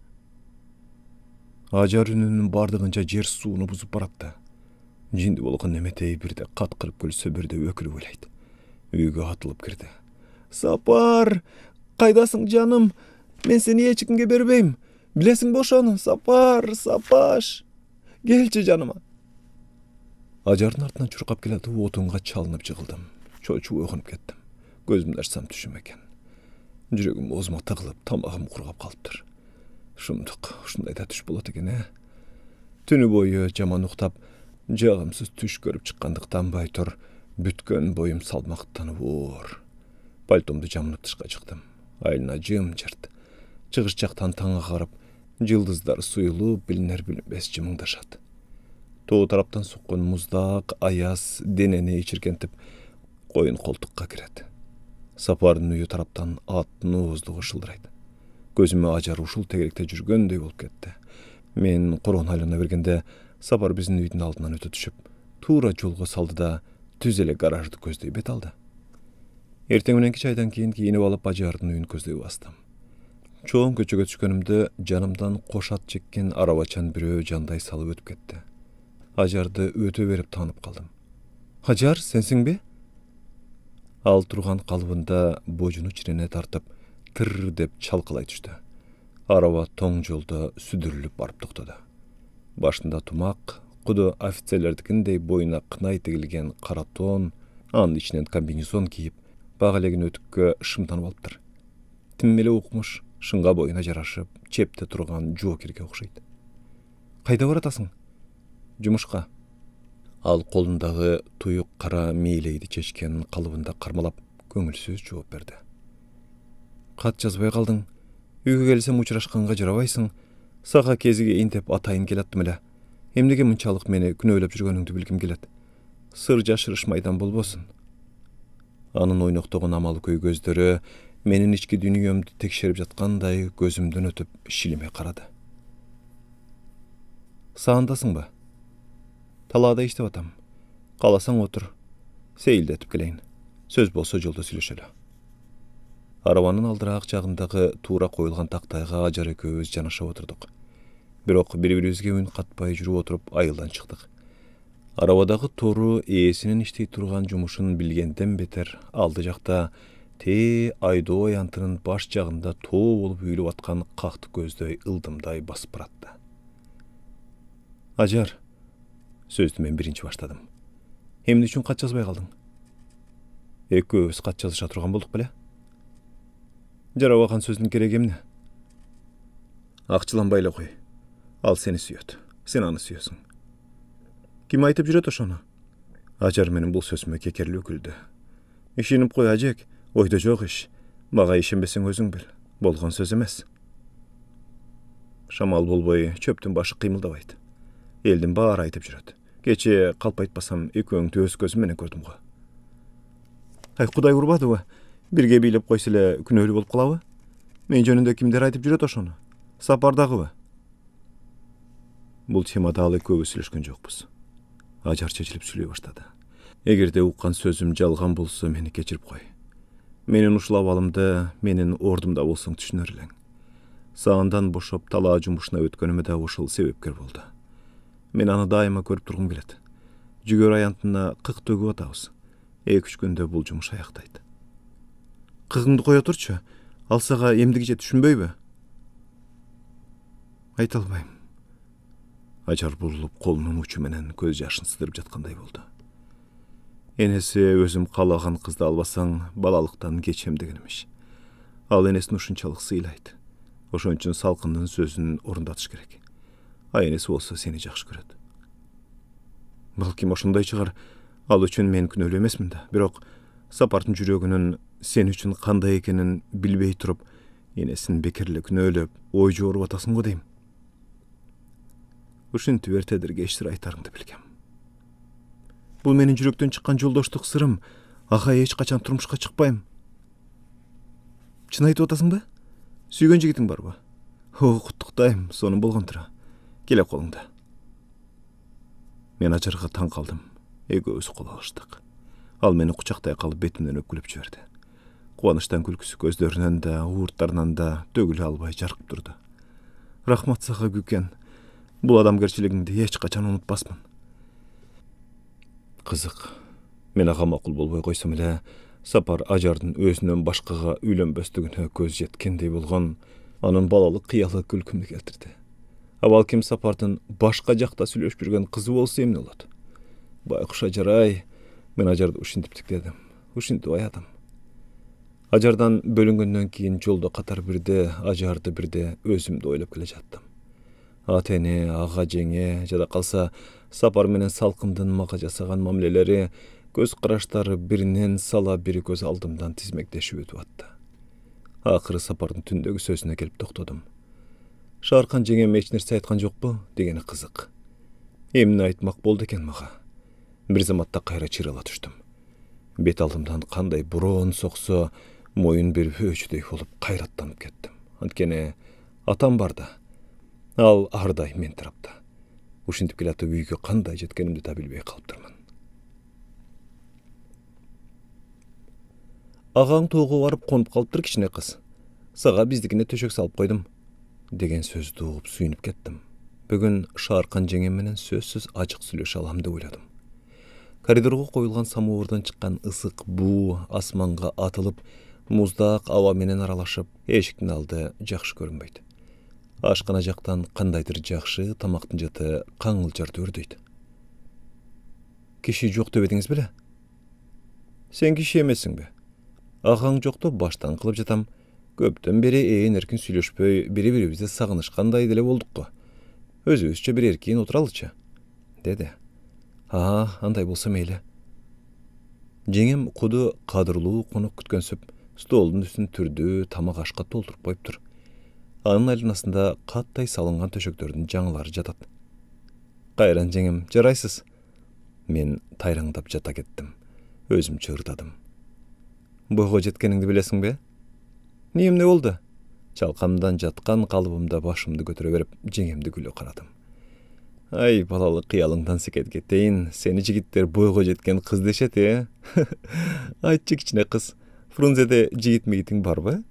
Ажар үнүнүн бардыгынча жер сууну бузуп баратты. Жинди болгон неметей бирде каткырып күлсө, бирде өкүлүп ойлойт. Үйгө атылып кирди. Сапар, кайдасың жаным? Мен сени эч кимге бербейм. Билесиңби ошону? Сапар, Сапаш. Келчи жаныма. Ажардын артынан чуркап келатып отунга чалынып жыгылдым. Чочуп ойгонуп кеттим. Көзүмдү ачсам түшүм экен. Жүрөгүм оозума тыгылып, тамагым кургап калыптыр. Шумдук, ушундай да түш болот экен, Түнү бою жаман уктап, жагымсыз түш көрүп чыккандыктан байтур бүткөн боюм салмактанып оор. Пальтомду жамынып тышка чыктым. Айылына жым-жырт. Чыгыш жактан таңга карап, жылдыздар суюлуп, билинер-билинбес жымыңдашат. Тоо тараптан соккон муздак, аяз денени ичиркентип, коюн колтукка кирет. Сапардын үйү тараптан аттын ооздугу шылдырайт. Көзүмө Ажар ушул тегеректе жүргөндөй болуп кетти. Мен короон айлана бергенде Сапар биздин үйдүн алдынан өтө түшүп, туура жолго салды да түз эле гаражды көздөй бет алды. Эртең мененки чайдан кийин кийинип алып Ажардын үйүн көздөй бастым. Чоң көчөгө түшкөнүмдө жанымдан кош ат жеккен арабачан бирөө жандай салып өтүп кетти. Ажарды өтө берип таанып калдым. Ажар, сенсиңби? Ал турган калыбында божуну чирене тартып, тыр деп чалкалай түштү. Араба тоң жолдо сүдүрүлүп барып токтоду. Башында тумак, куду офицерлердикиндей боюна кынай тигилген кара тон, анын ичинен комбинезон кийип, бак элегин өтүккө шымтанып алыптыр. Тим эле укмуш, шыңга боюна жарашып, чепте турган жоокерге окшойт. Кайда баратасың? Жумушка. Ал колундагы туюк кара мейлейди чечкен калыбында кармалап, көңүлсүз жооп берди. Кат жазбай калдың. Үйгө келсем учурашканга жарабайсың. Сага кезиге интеп атайын келаттым эле. Эмнеге мынчалык мени күнөөлөп жүргөнүңдү билгим келет. Сыр жашырышмайдан болбосун. Анын ойноктогон амалы көй көздөрү менин ички дүйнөмдү текшерип жаткандай көзүмдөн өтүп шилиме карады. Саандасыңбы? Талаада иштеп атам. Кааласаң отур. Сейилдетип келейин. Сөз болсо жолдо сүйлөшөлү. Арабанын алдыраак жагындагы туура коюлган тактайга Ажар экөөбүз жанаша отурдук. Бирок бири-бирибизге үн катпай жүрүп отуруп айылдан чыктык. Арабадагы тору ээсинин иштей турган жумушун билгенден бетер алды жакта айдоо аянтынын баш жагында тоо болуп үйүлүп аткан какты көздөй ылдымдай басып баратты. Ажар, сөздү мен биринчи баштадым. Эмне үчүн кат жазбай калдың? Экөөбүз кат жазыша турган болдук беле? Жарабаган сөздүн кереги эмне? Акчыланбай эле кой. Ал сени сүйөт. Сен аны сүйөсүң. Ким айтып жүрөт ошону? Ажар менин бул сөзүмө кекерилип күлдү. Ишенип кой, ажек. Ойдо жок иш. Мага ишенбесең өзүң бил. Болгон сөз эмес. Шамал болбой чөптүн башы кыймылдабайт. Элдин баары айтып жүрөт. Кече калп айтпасам экөөңдү өз көзүм менен көрдүм го. Кудай урбадыбы? Бирге бийлеп койсо эле күнөөлүү болуп калабы? Мен жөнүндө кимдер айтып жүрөт ошону? Сапардагыбы? Бул темада ал экөөбүз сүйлөшкөн жокпуз. Ажар чечилип сүйлөй баштады. Эгерде уккан сөзүм жалган болсо мени кечирип кой. Менин ушул абалымды менин ордумда болсоң түшүнөр элең. Саандан бошоп талаа жумушуна өткөнүмө да ошол себепкер болду. Мен аны дайыма көрүп тургум келет. Жүгөр аянтына кык төгүп атабыз. 2-3 күндө бул жумуш аяктайт. Кыгыңды кое турчу. Ал сага эмдигиче түшүнбөйбү? Айта албайм. Ажар бурулуп колунун учу менен көз жашын сыдырып жаткандай болду. Энеси өзүм каалаган кызды албасаң балалыктан кечем деген эмиш. Ал энесин ушунчалык сыйлайт. Ошон үчүн салкындын сөзүн орундатыш керек. Энеси болсо сени жакшы көрөт. Балким ошондой чыгар. Ал үчүн мен күнөөлүү эмесмин да. Бирок Сапардын жүрөгүнүн сен үчүн кандай экенин билбей туруп, энесин бекерле күнөөлөп, ой жооруп атасың го дейм. Ушинтип эртедир кечтир айтарыңды билгем. Бул менин жүрөктөн чыккан жолдоштук сырым. Ага эч качан турмушка чыкпайм. Чын айтып атасыңбы? Сүйгөн жигитиң барбы? Куттуктайм, сонун болгон тура. Келе колуңда. Мен Ажарга таң калдым. Экөөбүз кол алыштык. Ал мени кучактай калып бетимден өпкүлөп жиберди. Кубанычтан күлкүсү көздөрүнөн да, уурттарынан да төгүлө албай жаркып турду. Рахмат сага, Күкен. Бул адамгерчилигиңди эч качан унутпасмын. Кызык. Мен ага макул болбой койсом эле, Сапар Ажардын өзүнөн башкага үйлөнбөстүгүнө көз жеткендей болгон, анын балалык кыялы күлкүмдү келтирди. Балким Сапардын башка жакта сүйлөшүп жүргөн кызы болсо эмне болот? Байкуш Ажар-ай, мен Ажарды ушинтип тиктедим, ушинтип аядым. Ажардан бөлүнгөндөн кийин жолдо катар бирде Ажарды бирде өзүмдү ойлоп келе жаттым. Ата-эне, ага жеңе, жада калса Сапар менен Салкындын мага жасаган мамилелери, көз караштары биринен сала бири көз алдымдан тизмектешип өтүп атты. Акыры Сапардын түндөгү сөзүнө келип токтодум. Шааркан жеңем эч нерсе айткан жокпу дегени кызык. Эмне айтмак болду экен мага? Бир заматта кайра чырыла түштүм. Бет алдымдан кандай бороон соксо, моюн берип өчүдөй болуп кайраттанып кеттим. Анткени атам бар да. Ал ардай мен тарапта. Ушинтип келатып үйгө кандай жеткенимди да билбей калыптырмын. Агаң тоого барып конуп калыптыр, кичине кыз. Сага биздикине төшөк салып койдум деген сөздү угуп сүйүнүп кеттим. Бүгүн Шааркан жеңем менен сөзсүз ачык сүйлөшө алам деп ойладым. Коридорго коюлган самоордон чыккан ысык буу асманга атылып, муздак аба менен аралашып, эшиктин алды жакшы көрүнбөйт. Ашкана жактан кандайдыр жакшы тамактын жаты каңылжарды өрдөйт. Киши жок дебедиңиз беле? Сен киши эмессиңби? Агаң жокто баштан кылып жатам. Көптөн бери ээн эркин сүйлөшпөй, бири-бирибизди сагынышкандай деле болдук го. Өзүбүзчө бир эркин отуралычы, деди. Андай болсо мейли. Жеңем куду кадырлуу конок күткөнсүп, столдун үстүн түрдүү тамак ашка толтуруп коюптур. Анын айланасында каттай салынган төшөктөрдүн жаңылары жатат. Кайран жеңем, жарайсыз. Мен тайраңдап жата кеттим. Өзүмчө ырдадым. Бойго жеткениңди билесиңби? Эмне болду? Чалкамдан жаткан калыбымда башымды көтөрө берип, жеңемди күлө карадым. Ай, балалык кыялыңдан секет кетейин, сени жигиттер бойго жеткен кыз дешет, Айтчы, кичине кыз, Фрунзеде жигит мигитиң барбы?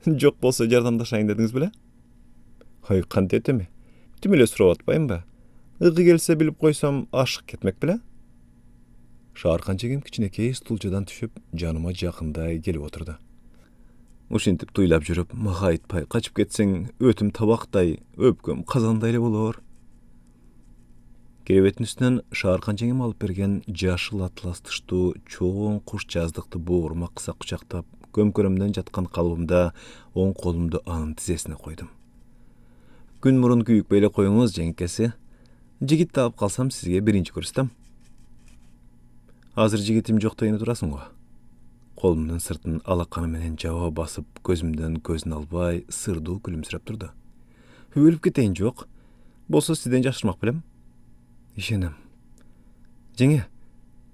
Жок болсо жардамдашайын дедиңиз беле? Кантет эми? Тим эле сурап атпаймынбы? Ыгы келсе билип койсом, ашык кетмек беле? Шааркан жеңем кичинекей стулчадан түшүп, жаныма жакындай келип отурду. Ушинтип туйлап жүрүп, мага айтпай качып кетсең, өтүм табактай, өпкөм казандай эле болор. Керебеттин үстүнөн Шааркан жеңем алып берген жашыл атлас тыштуу чоң куш жаздыкты боорума кыса кучактап, көмкөрөмдөн жаткан калыбымда оң колумду анын тизесине койдум. Күн мурун күйүкпөй эле коюңуз, жеңекеси. Жигит таап калсам, сизге биринчи көрсөтөм. Азыр жигитим жок дегени турасың го. Колумдун сыртын алаканы менен жаба басып, көзүмдөн көзүн албай, сырдуу күлүмсүрөп турду. Өлүп кетейин жок. Болсо сизден жашырмак белем. Ишенем. Жеңе,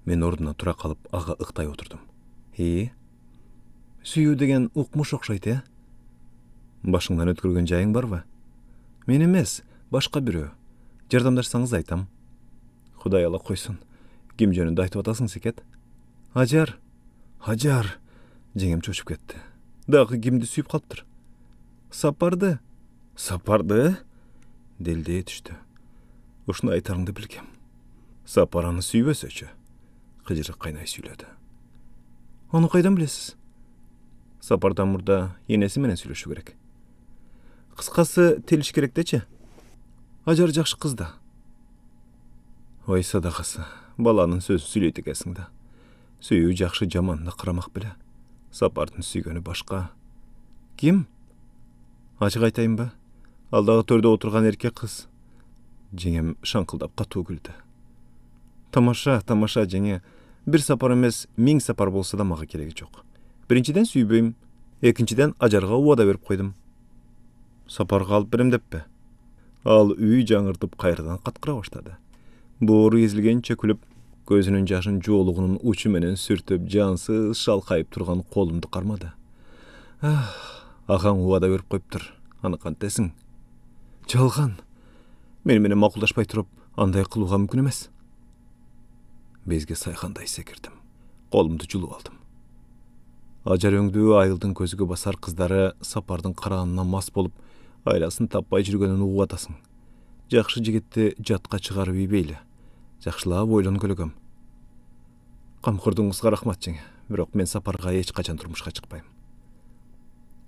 мен ордумдан тура калып, ага ыктай отурдум. Сүйүү деген укмуш окшойт, Башыңдан өткөргөн жайың барбы? Мен эмес, башка бирөө. Жардамдашсаңыз айтам. Кудай ала койсун. Ким жөнүндө айтып атасың секет? Ажар. Ажар. Жеңем чочуп кетти. Дагы кимди сүйүп калыптыр? Сапарды. Сапарды? Делдей түштү. Ушуну айтарыңды билгем. Сапар аны сүйбөсөчү. Кыжырык кайнай сүйлөдү. Аны кайдан билесиз? Сапардан мурда энеси менен сүйлөшүү керек. Кыскасы телиш керек дечи. Ажар жакшы кыз да. Ой садакасы, баланын сөзүн сүйлөйт экенсиң да. Сүйүү жакшы жаманына карамак беле. Сапардын сүйгөнү башка. Ким? Ачык айтайынбы? Алдагы төрдө отурган эркек кыз. Жеңем шаңкылдап катуу күлдү. Тамаша, тамаша жеңе. Бир сапар эмес, 1000 сапар болсо да мага кереги жок. Биринчиден сүйбөйм, экинчиден Ажарга убада берип койдум. Сапарга алып берем деппи? Ал үй жаңыртып кайрадан каткыра баштады. Боору эзилгенче күлүп, көзүнүн жашын жоолугунун учу менен сүртүп, жансыз шалкайып турган колумду кармады. Агаң убада берип коюптур. Аны кантесиң? Жалган. Мени менен макулдашпай туруп, андай кылууга мүмкүн эмес. Безге сайгандай секирдим. Колумду жулуп алдым. Ажар өңдүү айылдын көзгө басар кыздары Сапардын караганына мас болуп, айласын таппай жүргөнүн угуп атасың. Жакшы жигитти жатка чыгарып ийбейли. Жакшылап ойлон көлөгөм. Камкордуңузга рахмат жеңе. Бирок мен Сапарга эч качан турмушка чыкпайм.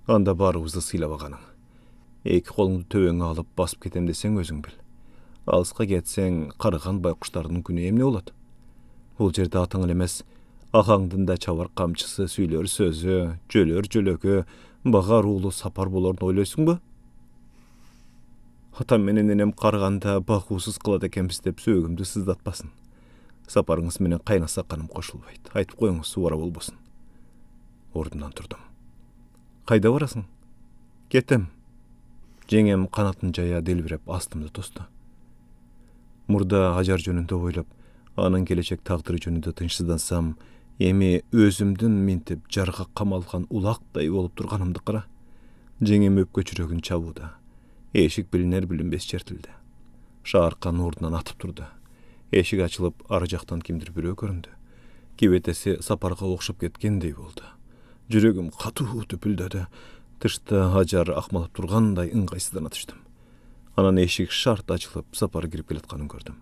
Анда баарыбызды сыйлабаганың. Эки колуңду төбөңө алып басып кетем десең өзүң бил. Алыска кетсең, карыган байкуштардын күнү эмне болот? Бул жерде атаң эле эмес, агаңдын да чабар камчысы, сүйлөр сөзү, жөлөр жөлөгө, бага руулуу Сапар болорун ойлойсуңбу? Атам менен энем карыганда бакуусуз кылат экенбиз деп сөөгүмдү сыздатпасын. Сапарыңыз менен кайнаса каным кошулбайт. Айтып коюңуз, субара болбосун. Ордумдан турдум. Кайда барасың? Кетем. Жеңем канатын жая делбиреп астымды тосту. Мурда Ажар жөнүндө ойлоп, анын келечек тагдыры жөнүндө тынчсыздансам, эми өзүмдүн минтип жарга камалган улактай болуп турганымды кара. Жеңем өпкө чүрөгүн чабууда. Эшик билинер билинбес чертилди. Шааркан ордунан атып турду. Эшик ачылып, ары жактан кимдир бирөө көрүндү. Кебетеси Сапарга окшоп кеткендей болду. Жүрөгүм катуу түпүлдөдү. Тышта Ажар акмалап тургандай ыңгайсыздана түштүм. Анан эшик шарт ачылып, Сапар кирип келатканын көрдүм.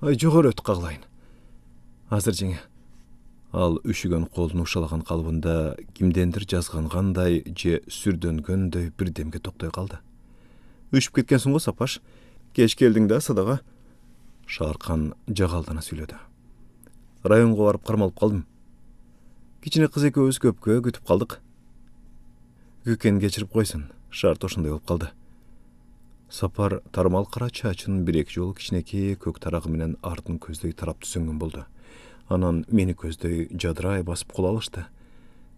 Ай, жогору өт кагылайын. Азыр жеңе. Ал үшүгөн колун ушалаган калыбында кимдендир жазгангандай же сүрдөнгөндөй бирдемге токтой калды. Үшүп кеткенсиң го, Сапаш. Кеч келдиң да садага. Шааркан жагалдана сүйлөдү. Районго барып кармалып калдым. Кичине кыз экөөбүз көпкө күтүп калдык. Күкен кечирип койсун. Шарт ошондой болуп калды. Сапар тармал кара чачын бир-эки жолу кичинекей көк тарагы менен артын көздөй тарап түзөнгөн болду. Анан мени көздөй жадырай басып кол алышты.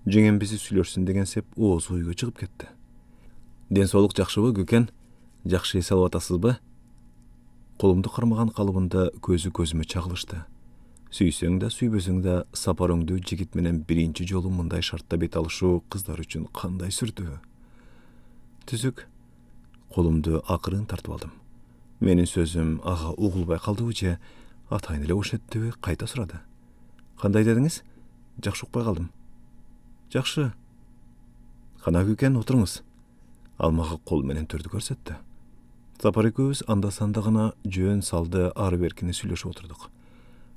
Жеңем бизи сүйлөшсүн деген сеп оозу үйгө чыгып кетти. Ден соолук жакшыбы, Күкен? Жакшы эс алып атасызбы? Колумду кармаган калыбында көзү көзүмө чагылышты. Сүйсөң да сүйбөсөң да Сапар өңдүү жигит менен биринчи жолу мындай шартта бет алышуу кыздар үчүн кандай сүртүү? Түзүк. Колумду акырын тартып алдым. Менин сөзүм ага угулбай калдыбы же атайын эле ошеттиби? Кайта сурады. Кандай дедиңиз? Жакшы укпай калдым. Жакшы. Кана Күкен, отуруңуз. Ал мага кол менен төрдү көрсөттү. Сапар экөөбүз анда-санда гана жөн салды ары беркине сүйлөшүп отурдук.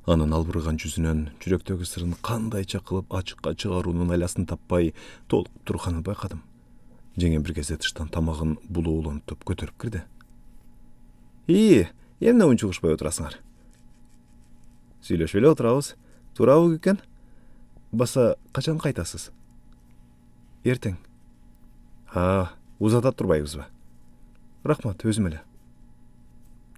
Анын албырган жүзүнөн жүрөктөгү сырын кандайча кылып ачыкка чыгаруунун айласын таппай толук турганын байкадым. Жеңем бир кезде тыштан тамагын булуулантып көтөрүп кирди. Эмне унчугушпай отурасыңар? Сүйлөшүп эле отурабыз. Туурабы, Күкен? Баса качан кайтасыз? Эртең. Узатат турбайбызбы? Рахмат, өзүм эле.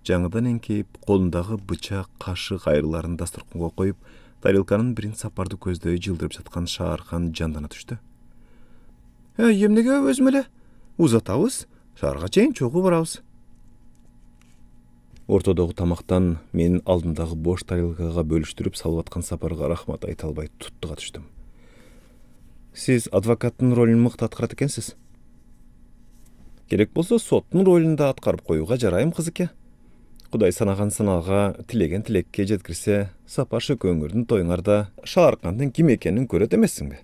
Жаңыдан эңкейип, колундагы бычак, кашык айрыларын дасторконго коюп, тарелканын бирин Сапарды көздөй жылдырып жаткан Шааркан жандана түштү. Эмнеге өзүм эле? Узатабыз, шаарга чейин чогуу барабыз. Ортодогу тамактан менин алдымдагы бош тарелкага бөлүштүрүп салып аткан Сапарга рахмат айта албай туттуга түштүм. Сиз адвокаттын ролун мыкты аткарат экенсиз. Керек болсо соттун ролун да аткарып коюуга жарайм, кызыке. Құдай санаған санаға, тілеген тілекке жеткірсе, Сапар шөкөңөрдүн тоюңарда Шааркандын ким экенин көрөт эмессиң бе?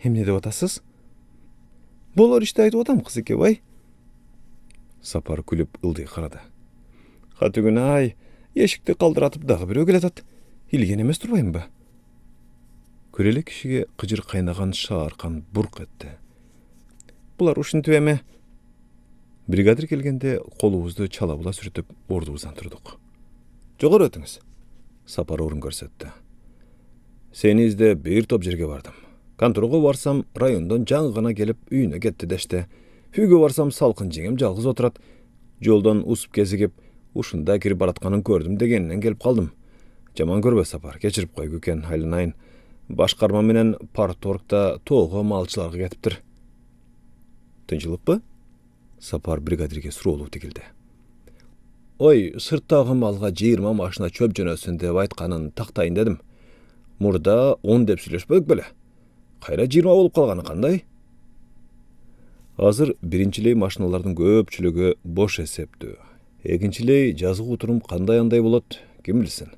Эмне деп атасыз? Болор ишти айтып атам, кызыкебай. Сапар күлүп ылдый карады. Катүгүн ай, эшикти калдыратып дагы бирөө келатат. Илген эмес турбаймынбы? Көреле кишиге кыжыр кайнаган Шааркан бурк этти. Булар ушинтип эме? Бригадир келгенде колубузду чала була сүрүтүп ордубуздан турдук. Жогору өтүңүз. Сапар орун көрсөттү. Сени издеп бир топ жерге бардым. Конторго барсам, райондон жаңы гана келип үйүнө кетти дешти. Үйгө барсам, салкын жеңем жалгыз отурат. Жолдон усуп кезигип, ушунда кирип баратканын көрдүм дегенинен келип калдым. Жаман көрбө, Сапар, кечирип кой көкен, айланайын. Башкарма менен парторгда тоого малчыларга кетиптир. Тынчылыкпы? Сапар бригадирге суроолуу тигилди. Ой, сырттагы малга 20 машина чөп жөнөтсүн деп айтканын тактайын дедим. Мурда 10 деп сүйлөшпөк беле. Кайра 20 болуп калганы кандай? Азыр биринчилей машиналардын көпчүлүгү бош эсептүү. Экинчилей жазгы утурум кандай андай болот, ким билсин.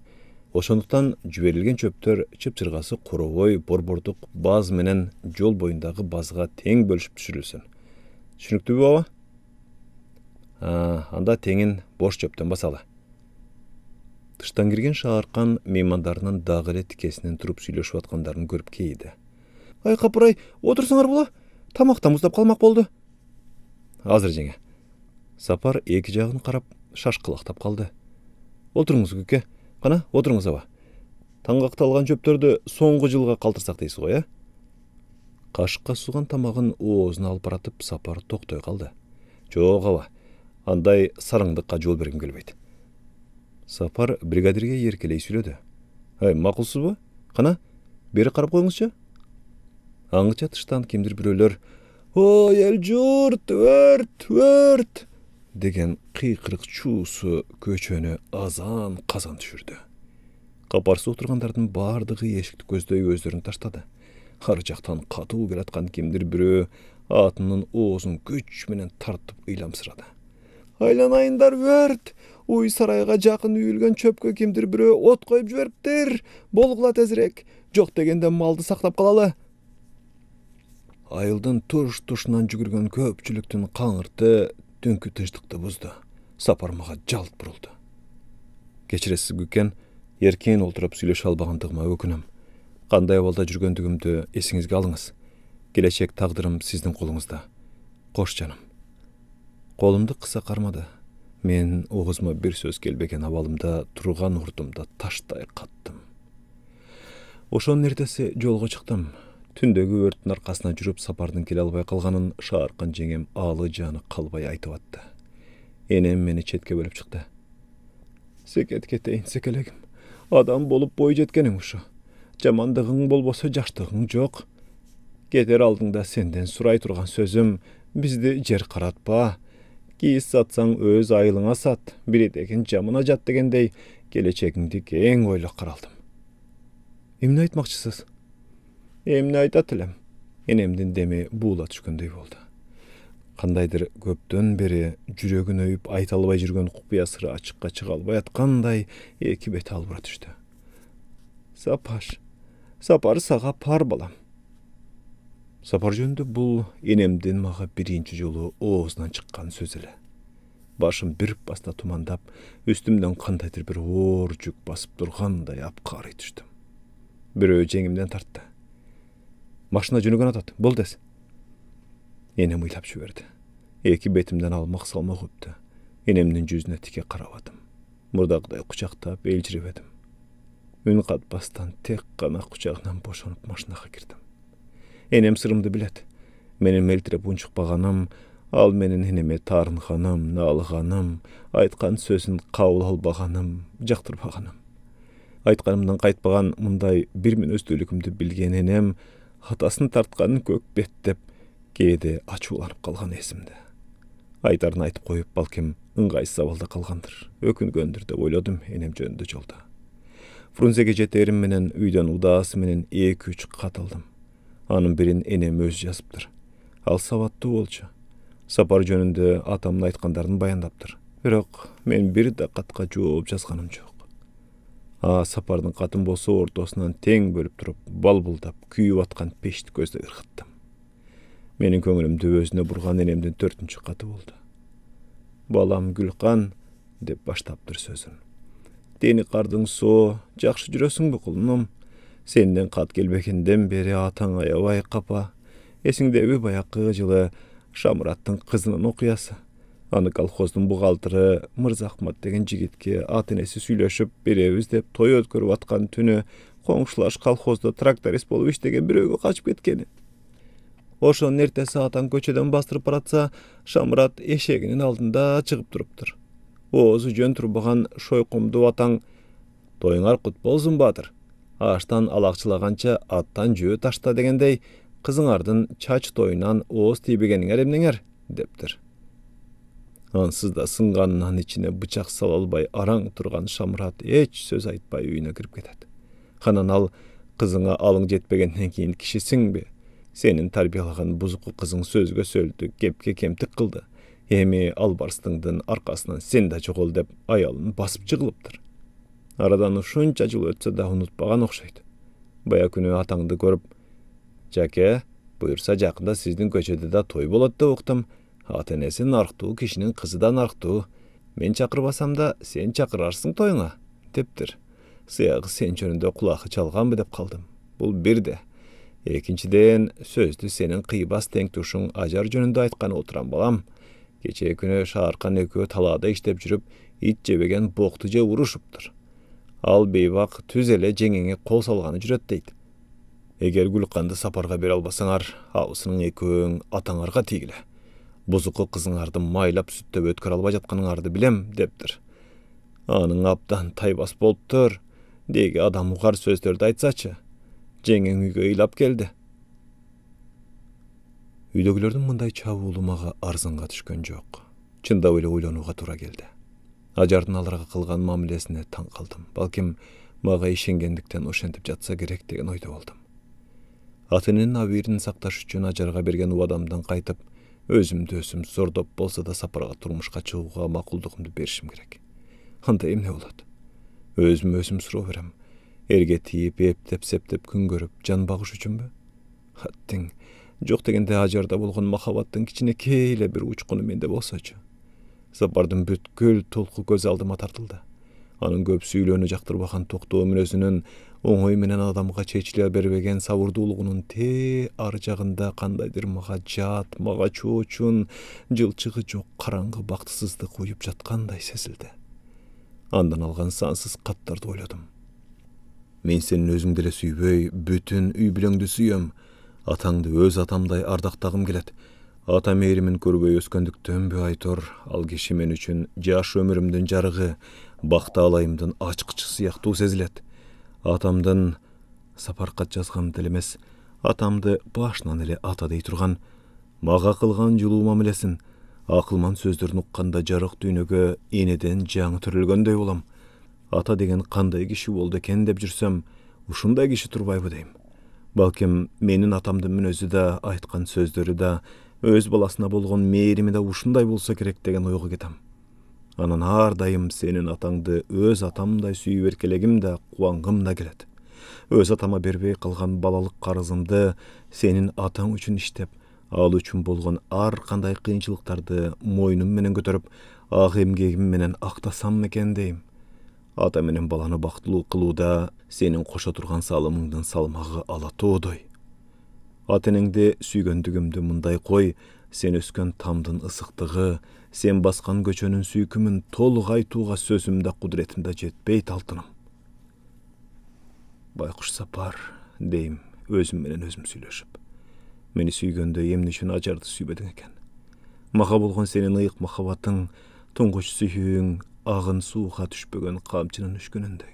Ошондуктан жиберилген чөптөр чыпчыргасы коробой, борбордук баз менен жол боюндагы базга тең бөлүшүп түшүрүлсүн. Түшүнүктүүбү баба? Анда теңин бош чөптөн басалы. Тыштан кирген Шааркан меймандарынын дагы эле тикесинен туруп сүйлөшүп аткандарын көрүп кейиди. Ай капырай, отурсаңар була, тамактан муздап калмак болду. Азыр жеңе. Сапар эки жагын карап шашкылактап калды. Отуруңуз көкө. Кана, отуруңуз аба. Таңгакталган чөптөрдү соңку жылга калтырсак дейсиз го, э? Кашыкка суган тамагын оозуна алып баратып, Сапар токтой калды. Жок аба, андай сараңдыкка жол бергим келбейт. Сапар бригадирге эркелей сүйлөдү. Ай, макулсузбу? Кана, бери карап коюңузчу. Аңыча тыштан кимдир бирөөлөр «Ой, эл журт, өрт, өрт!» деген кыйкырык чуусу көчөнү азан казан түшүрдү. Капарсы отургандардын баардыгы эшикти көздөй өздөрүн таштады. Ар жактан катуу келаткан кимдир бирөө атынын оозун күч менен тартып ыйламсырады. Айланайындар, өрт! Уй сарайга жакын үйүлгөн чөпкө кимдир бирөө от коюп жибериптир. Болгула тезирээк. Жок дегенде малды сактап калалы. Айылдын туш-тушунан жүгүргөн көпчүлүктүн каңырты түнкү тынчтыкты бузду. Сапар мага жалт бурулду. Кечиресиз көкен, эркен олтуруп сүйлөшө албагандыгыма өкүнөм. Кандай абалда жүргөндүгүмдү эсиңизге алыңыз. Келечек тагдырым сиздин колуңузда. Кош жаным. Колумду кыса кармады. Мен оозума бир сөз келбеген абалымда турган урдумда таштай каттым. Ошонун эртеси жолго чыктым. Түндөгү өрттүн аркасына жүрүп Сапардын келе албай калганын Шааркан жеңем аалы жаны калбай айтып атты. Энем мени четке бөлүп чыкты. Секет кетейин, секелегим. Адам болуп бой жеткениң ушу. Жамандыгың болбосо жаштыгың жок. Кетер алдыңда сенден сурай турган сөзүм, бизди жер каратпа. Кийиз сатсаң өз айылыңа сат, биридегин жамына жат дегендей, келечегиңди кең ойлоп каралдым. Эмне айтмакчысыз? Эмне айтат элем? Энемдин деми буула түшкөндөй болду. Кандайдыр көптөн бери жүрөгүн өйүп айта албай жүргөн купуя сыры ачыкка чыга албай аткандай эки бети албыра түштү. Сапар сага пар балам. Сапар жөнүндө бул энемдин мага биринчи жолу оозунан чыккан сөз эле. Башым бир баста тумандап, үстүмдөн кандайдыр бир оор жүк басып тургандай апкарый түштүм. Бирөө жеңимден тартты. Машина жөнөгөн атат, бол дес. Энем ыйлап жиберди. Эки бетимден алмак салмак өптү. Энемдин жүзүнө тике карап атым. Мурдагыдай кучактап, элжиребедим. Үн катпастан тек гана кучагынан бошонуп машинага кирдим. Энем сырымды билет. Менин мелтиреп унчукпаганым, ал менин энеме таарынганым, наалыганым, айткан сөзүн кабыл албаганым, жактырбаганым. Айтканымдан кайтпаган мындай бир мүнөздүүлүгүмдү билген энем атасын тартканын көк беттеп, кээде ачууланып калган эсимде. Айтарын айтып коюп, балким ыңгайсыз абалда калгандыр, өкүнгөндүр деп ойлодум энем жөнүндө жолдо. Фрунзеге жетерим менен үйдөн удаасы менен 2-3 кат алдым. Анын бирин энем өзү жазыптыр. Ал сабаттуу болчу. Сапар жөнүндө атамдын айткандарын баяндаптыр. Бирок мен бир да катка жооп жазганым жок. Сапардын катын болсо ортосунан тең бөлүп туруп, балбылдап күйүп аткан пешти көздөй ыргыттым. Менин көңүлүмдү өзүнө бурган энемдин 4-чү каты болду. Балам Гүлкан деп баштаптыр сөзүн. Дени кардың соо, жакшы жүрөсүңбү кулунум? Сенден кат келбегенден бери атаң аябай капа. Эсиңдеби баякы жылы Шамураттын кызынын окуясы? Аны колхоздун бухгалтеры Мырзахмат деген жигитке ата-энеси сүйлөшүп беребиз деп той өткөрүп аткан түнү коңшулаш колхоздо тракторист болуп иштеген бирөөгө качып кеткени. Ошонун эртеси атаң көчөдөн бастырып баратса, Шамурат эшегинин алдында чыгып туруптур. Оозу жөн турбаган шойкумду атаң: "Тоюңар кут болсун баатыр. Аштан алакчылаганча аттан жөө ташта" дегендей, кызыңардын чач тоюнан ооз тийбегениңер эмнеңер дептир. Ансыз да сынганынан ичине бычак сала албай араң турган Шамурат эч сөз айтпай үйүнө кирип кетет. Анан ал: "Кызыңа алың жетпегенден кийин кишисиңби? Сенин тарбиялаган бузуку кызың сөзгө сөөлдү, кепке кемтик кылды. Эми албарстыңдын аркасынан сен да жогол" деп аялын басып жыгылыптыр. Арадан ушунча жыл өтсө да унутпаган окшойт. Бая күнү атаңды көрүп: "Жаке, буюрса жакында сиздин көчөдө да той болот деп уктум. Ата-энеси нарктуу кишинин кызы да нарктуу. Мен чакырбасам да сен чакырарсың тоюңа" дептир. Сыягы сен жөнүндө кулакы чалганбы деп калдым. Бул бирде. Экинчиден, сөздү сенин кыйбас теңтушуң Ажар жөнүндө айтканы отурам балам. Кечээ күнү Шааркан экөө талаада иштеп жүрүп, ит жебеген бокту жеп урушуптур. Ал бейбак түз эле жеңеңе кол салганы жүрөт дейт. Эгер Гүлканды сапарга бере албасаңар, абысының экөөң атаңарга тийгиле. Бузуку кызыңарды майлап сүттөп өткөрө албай жатканыңарды билем дептир. Анын абдан тайбас болуптур. Деги адам угар сөздөрдү айтсачы. Жеңең үйгө ыйлап келди. Үйдөгүлөрдүн мындай чабуулу мага арзанга түшкөн жок. Чындап эле ойлонууга туура келди. Ажардын аларга кылган мамилесине таң калдым. Балким мага ишенгендиктен ошентип жатса керек деген ойдо болдум. Ата-эненин абийирин сакташ үчүн Ажарга берген убадамдан кайтып, өзүмдү өзүм зордоп болсо да сапарга турмушка чыгууга макулдугумду беришим керек. Анда эмне болот? Өзүм суроо берем. Эрге тийип, эптеп, септеп күн көрүп, жан багыш үчүнбү? Аттең, жок дегенде Ажарда болгон махабаттын кичинекей эле бир учкуну менде болсочу. Сапардын бүткүл толку көз алдыма тартылды. Анын көп сүйлөөнү жактырбаган токтоо мүнөзүнүн, оңой менен адамга чечиле бербеген сабырдуулугунун ар жагында кандайдыр мага жат, мага чоочун, жылчыгы жок караңгы бактысыздык уюп жаткандай сезилди. Андан алган сансыз каттарды ойлодум. Мен сенин өзүңдү эле сүйбөй, бүтүн үй бүлөңдү сүйөм. Атаңды өз атамдай ардактагым келет. Ата мээримин көрбөй өскөндүктөнбү айтор, ал киши мен үчүн жаш өмүрүмдүн жарыгы, бактаалайымдын ачкычы сыяктуу сезилет. Атамдын сапар кат жазгам деле эмес, атамды башынан эле ата дей турган, мага кылган жылуу мамилесин, акылман сөздөрүн укканда жарык дүйнөгө энеден жаңы төрөлгөндөй болом. Ата деген кандай киши болду экен деп жүрсөм, ушундай киши турбайбы дейм. Балким менин атамдын мүнөзү да, айткан сөздөрү да, өз баласына болгон мээрими да ушундай болсо керек деген ойго кетем. Анан ар дайым сенин атаңды өз атамдай сүйүп эркелегим да, кубангым да келет. Өз атама бербей калган балалык карызымды сенин атаң үчүн иштеп, ал үчүн болгон ар кандай кыйынчылыктарды мойнум менен көтөрүп, ак эмгегим менен актасам экен дейм. Ата менен баланы бактылуу кылууда сенин кошо турган салымыңдын салмагы ала тоодой. Ата-энеңди сүйгөндүгүмдү мындай кой, сен өскөн тамдын ысыктыгы, сен баскан көчөнүн сүйкүмүн толук айтууга сөзүм да кудуретим да жетпейт алтыным. Байкуш Сапар дейм өзүм менен өзүм сүйлөшүп. Мени сүйгөндө эмне үчүн Ажарды сүйбөдүң экен? Мага болгон сенин ыйык махабатың, туңгуч сүйүүң агын сууга түшпөгөн камчынын үшкүнүндөй.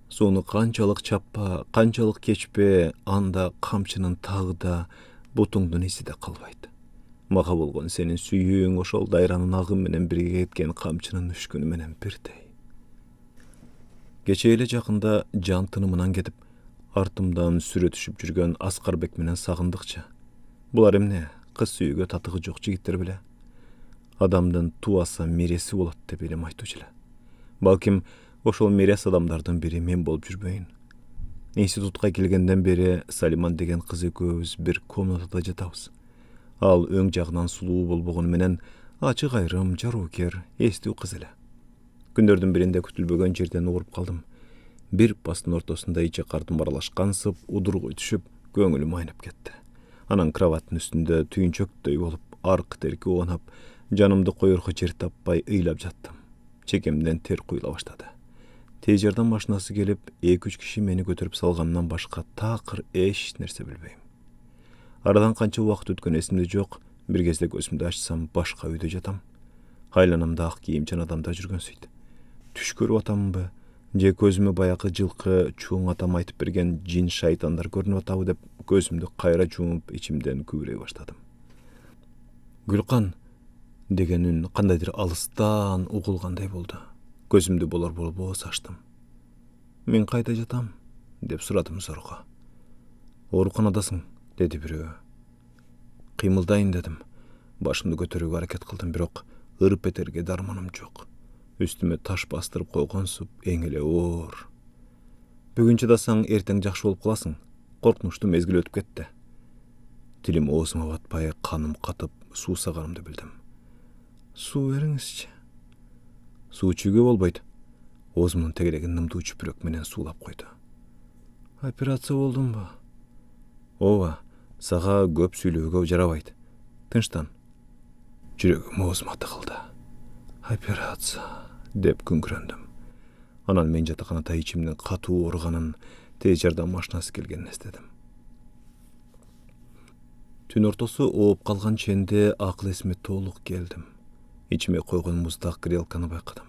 Сууну канчалык чаппа, канчалык кечпе, анда камчынын тагы да бутуңдун изи да калбайт. Мага болгон сенин сүйүүң ошол дайранын агы менен бирге кеткен камчынын үшкүнү менен бирдей. Кечээ эле жакында жан тынымынан кетип, артымдан сүрө түшүп жүргөн Аскарбек менен Сагындыкчы. Булар эмне, кыз сүйүүгө татыгы жок жигиттер беле? Адамдын туаса мереси болот деп элем айтчу эле. Балким ошол мерес адамдардын бири мен болуп жүрбөйүн. Институтка келгенден бери Салиман деген кыз экөөбүз бир комнатада жатабыз. Ал өң жагынан сулуу болбогону менен ачык айрым, жароокер, эстүү кыз эле. Күндөрдүн биринде күтүлбөгөн жерден угуруп калдым. Бир бастын ортосунда ичи картым аралашкансып, удургой түшүп, көңүлүм айнып кетти. Анан кроваттын үстүндө түйүнчөктөй болуп, аркы терки оонап, жанымды коерго жер таппай ыйлап жаттым. Чекемден тер куйула баштады. Тез жардам машинасы келип, 2-3 киши мени көтөрүп салгандан башка такыр эч нерсе билбейм. Арадан канча убакыт өткөн эсимде жок. Бир кезде көзүмдү ачсам, башка үйдө жатам. Айланамда ак кийимчан адамдар жүргөнсүйт. Түш көрүп атамбы, же көзүмө баягы жылкы чуң атам айтып берген жин шайтандар көрүнүп атабы деп көзүмдү кайра жумуп, ичимден күбүрөй баштадым. Гүлкан деген үн кандайдыр алыстан угулгандай болду. Көзүмдү болор-болбос ачтым. Мен кайда жатам? Деп сурадым зорго. Ооруканадасың, деди бирөө. Кыймылдайын дедим. Башымды көтөрүүгө аракет кылдым, бирок ырып этерге дарманым жок. Үстүмө таш бастырып койгонсуп, эң эле оор. Бүгүн чыдасаң, эртең жакшы болуп каласың. Коркунучтуу мезгил өтүп кетти. Тилим оозума батпай, каным катып, суусаганымды билдим. Суу бериңизчи. Суу içүүгө болбойт. Оозумдун тегерегин нымдуу чүпүрөк менен суулап койду. Операция болдумбу? Ооба, сага көп сүйлөөгө жарабайт. Тынчтан. Жүрөгүм оозума тыгылды. Операция деп күңкүрөндүм. Анан мен жатаканада ичимдин катуу ооруганын, тез жардам машинасы келгенин эстедим. Түн ортосу ооп калган ченде акыл эсиме толук келдим. Ичиме койгон муздак грелканы байкадым.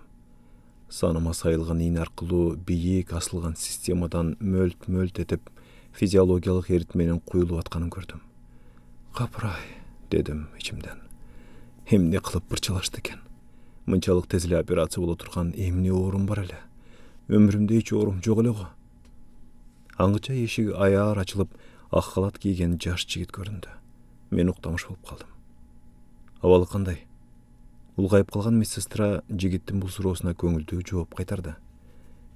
Саныма сайылган ийне аркылуу бийик асылган системадан мөлт-мөлт этип физиологиялык эрит менен куюлуп атканын көрдүм. Капырай, дедим ичимден. Эмне кылып бырчалашты экен? Мынчалык тез эле операция боло турган эмне оорум бар эле? Өмүрүмдө эч оорум жок эле го. Аңгыча эшиги аяар ачылып, ак халат кийген жаш жигит көрүндү. Мен уктамыш болуп калдым. Абалы кандай? Улгайып калган медсестра жигиттин бул суроосуна көңүлдүү жооп кайтарды.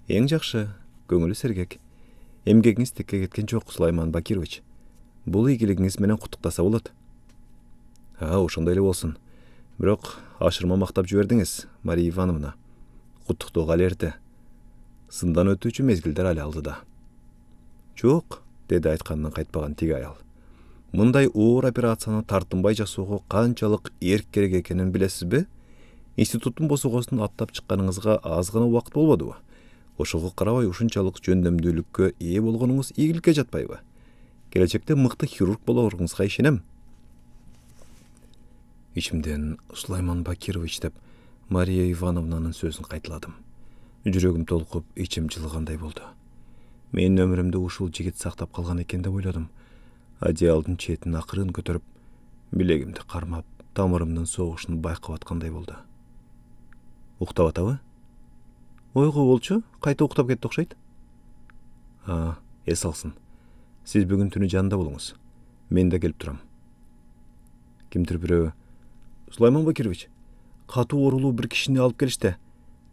Эң жакшы, көңүлү сергек. Эмгегиңиз текке кеткен жок, Сулайман Бакирович. Бул ийгилигиңиз менен куттуктаса болот. Ошондой эле болсун. Бирок ашырма мактап жибердиңиз, Мария Ивановна. Куттуктоого ал эрте. Сындан өтүүчү мезгилдер али алдыда. Жок, деди айтканынан кайтпаган тиги аял. Мындай оор операцияны тартынбай жасоого канчалык эрк керек экенин билесизби? Институттун босогосун аттап чыкканыңызга аз гана убакыт болбодубу? Ошого карабай ушунчалык жөндөмдүүлүккө ээ болгонуңуз ийгиликке жатпайбы? Келечекте мыкты хирург болоруңузга ишенем. Ичимден Сулайман Бакирович деп Мария Ивановнанын сөзүн кайталадым. Жүрөгүм толкуп, ичим жылгандай болду. Менин өмүрүмдү ушул жигит сактап калган экен деп ойлодум. Одеялдын четин акырын көтөрүп, билегимди кармап, тамырымдын согушун байкап аткандай болду. Уктап атабы? Ойго болчу, кайта уктап кетти окшойт. Эс алсын. Сиз бүгүн түнү жанында болуңуз. Мен да келип турам. Кимдир бирөө, Сулайман Бакирович, катуу оорулуу бир кишини алып келишти.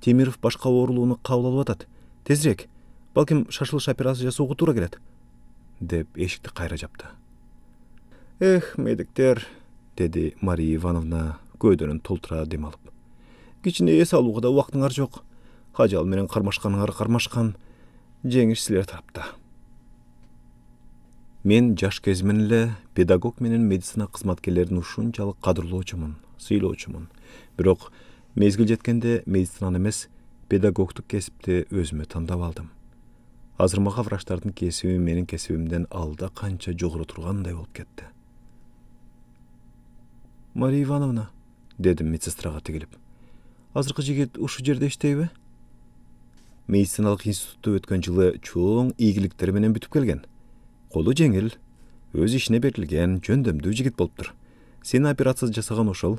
Темиров башка оорулууну кабыл алып атат. Тезирээк, балким шашылыш операция жасоого туура келет, деп эшикти кайра жапты. Медиктер, деди Мария Ивановна көөдөрүн толтура дем алып. Кичине эс алууга да убактыңар жок. Ажал менен кармашканыңар кармашкан, жеңиш силер тарапта. Мен жаш кезимден эле педагог менен медицина кызматкерлерин ушунчалык кадырлоочумун, сыйлоочумун. Бирок мезгил жеткенде медицинаны эмес, педагогтук кесипти өзүмө тандап алдым. Азыр мага врачтардын кесиби менин кесибимден алда канча жогору тургандай болуп кетти. Мария Ивановна, дедим медсестрага тигилип. Азыркы жигит ушу жерде иштейби? Медициналык институтту өткөн жылы чоң ийгиликтери менен бүтүп келген. Колу жеңил, өз ишине берилген, жөндөмдүү жигит болуптур. Сени операция жасаган ошол.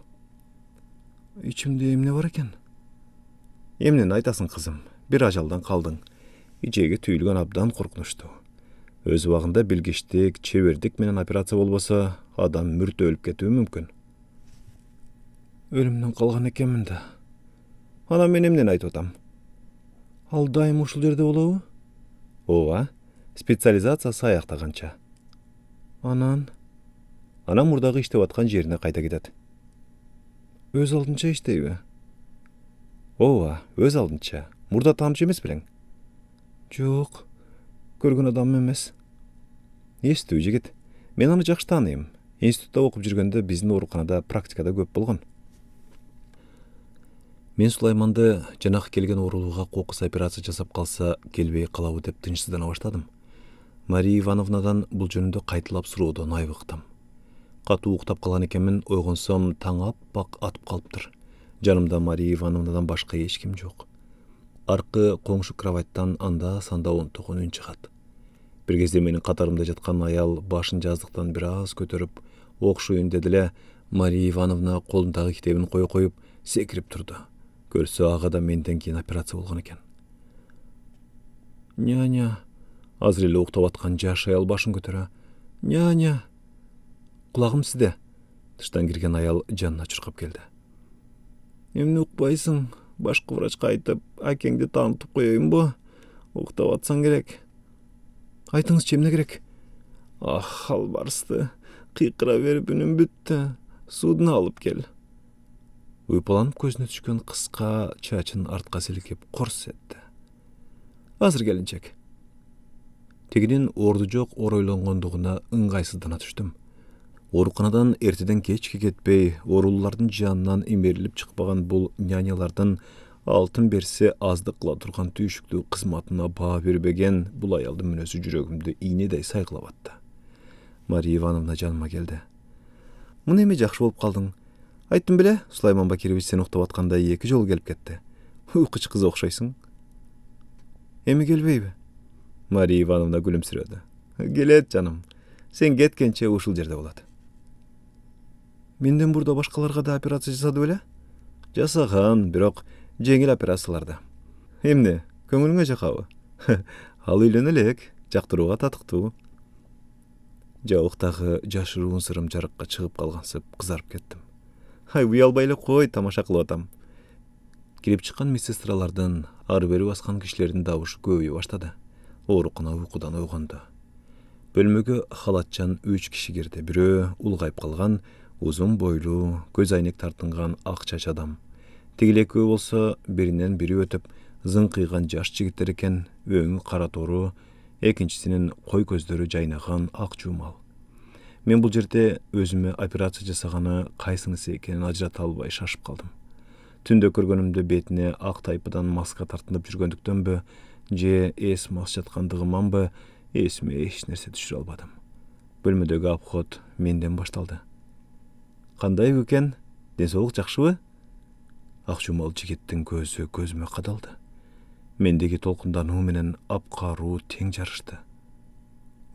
Ичимде эмне бар экен? Эмнени айтасың, кызым? Бир ажалдан калдың. Ичеги түйүлгөн абдан коркунучтуу. Өз убагында билгичтик, чебердик менен операция болбосо, адам мүртө өлүп кетүүгө мүмкүн. Өлүмдөн калган экенмин да. Анан мен эмнени айтып атам? Ал дайым ушул жерде болобу? Ооба, специализациясы аяктаганча. Анан мурдагы иштеп аткан жерине кайта кетет. Өз алдынча иштейби? Ооба, өз алдынча. Мурда таанычу эмес белең? Жок, көргөн адам эмес. Эстүү жигит. Мен аны жакшы тааныйм. Институтта окуп жүргөндө биздин ооруканада практикада көп болгон. Мен Сулайманды жанакы келген оорулууга кокус операция жасап калса келбей калабы деп тынчсыздана баштадым. Мария Ивановнадан бул жөнүндө кайталап суроодон айбыктам. Катуу уктап калган экенмин, ойгонсом таң аппак атып калыптыр. Жанымда Мария Ивановнадан башка эч ким жок. Аркы коңшу кроваттан анда-санда онтогон үн чыгат. Бир кезде менин катарымда жаткан аял башын жаздыктан бир аз көтөрүп, окшой үндеди эле Мария Ивановна колундагы китебин коюп секирип турду. Көрсө ага да менден кийин операция болгон экен. Няня, азыр эле уктап аткан жаш аял башын көтөрө. Няня, кулагым сизде. Тыштан кирген аял жанына чуркап келди. Эмне укпайсың? Башкы врачка айтып, акеңди таанытып коеюнбу? Уктап атсаң керек. Айтыңызчы, эмне керек? Албарысты кыйкыра берип үнүм бүттү. Суудун алып кел. Уйпаланып көзүнө түшкөн кыска чачын артка силкеп корс этти. Азыр келинчек. Тигинин орду жок оройлонгондугуна ыңгайсыздана түштүм. Ооруканадан эртеден кечке кетпей, оорулуулардын жанынан имерилип чыкпаган бул нянялардын алтын берсе аздык кыла турган түйшүктүү кызматына баа бербеген бул аялдын мүнөзү жүрөгүмдү ийнедей сайкылап атты. Мария Ивановна жаныма келди. Мына эме жакшы болуп калдың. Айттым беле, Сулайман Бакирович сен уктап атканда 2 жолу келип кетти. Уйкуч кыз окшойсуң. Эми келбейби? Мария Ивановна күлүмсүрөдү. Келет жаным. Сен кеткенче ушул жерде болот. Менден бурда башкаларга да операция жасады беле? Жасаган, бирок жеңил операцияларда. Эмне, көңүлүңө жакабы? Ал үйлөнө элек, жактырууга татыктуу. Жабыктагы жашыруун сырым жарыкка чыгып калгансып кызарып кеттим. Уялбай эле кой, тамаша кылып атам. Кирип чыккан медсестралардын, ары бери баскан кишилердин добушу көбөйө баштады. Оорукана уйкудан ойгонду. Бөлмөгө халатчан 3 киши кирди. Бирөө улгайып калган, узун бойлуу, көз айнек тартынган ак чач адам. Тигил экөө болсо биринен бири өтүп, зыңкыйган жаш жигиттер экен, өңү кара тору, экинчисинин кой көздөрү жайнаган ак жумал. Мен бул жерде өзүмө операция жасаганы кайсынысы экенин ажырата албай шашып калдым. Түндө көргөнүмдө бетине ак тайпадан маска тартынып жүргөндүктөнбү, же эс мас жаткандыгыманбы, эсиме эч нерсе түшүрө албадым. Бөлмөдөгү обход менден башталды. Кандай экен? Ден соолук жакшыбы? Ак жумал жигиттин көзү көзүмө кадалды. Мендеги толкундануу менен апкаруу тең жарышты.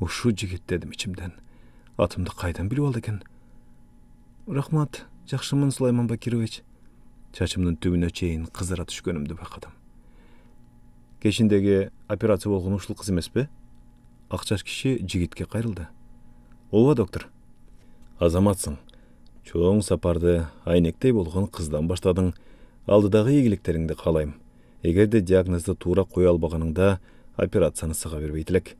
Ушу жигит дедим ичимден. Атымды кайдан билип алды экен? Рахмат, жакшымын, Сулайман Бакирович. Чачымдын түбүнө чейин кызара түшкөнүмдү байкадым. Кечиндеги операция болгон ушул кыз эмеспи? Ак чач киши жигитке кайрылды. Ооба, доктор. Азаматсың. Чоң сапарды айнектей болгон кыздан баштадың. Алдыдагы ийгиликтериңди каалайм. Эгерде диагнозду туура кое албаганыңда, операцияны сага бербейт элек.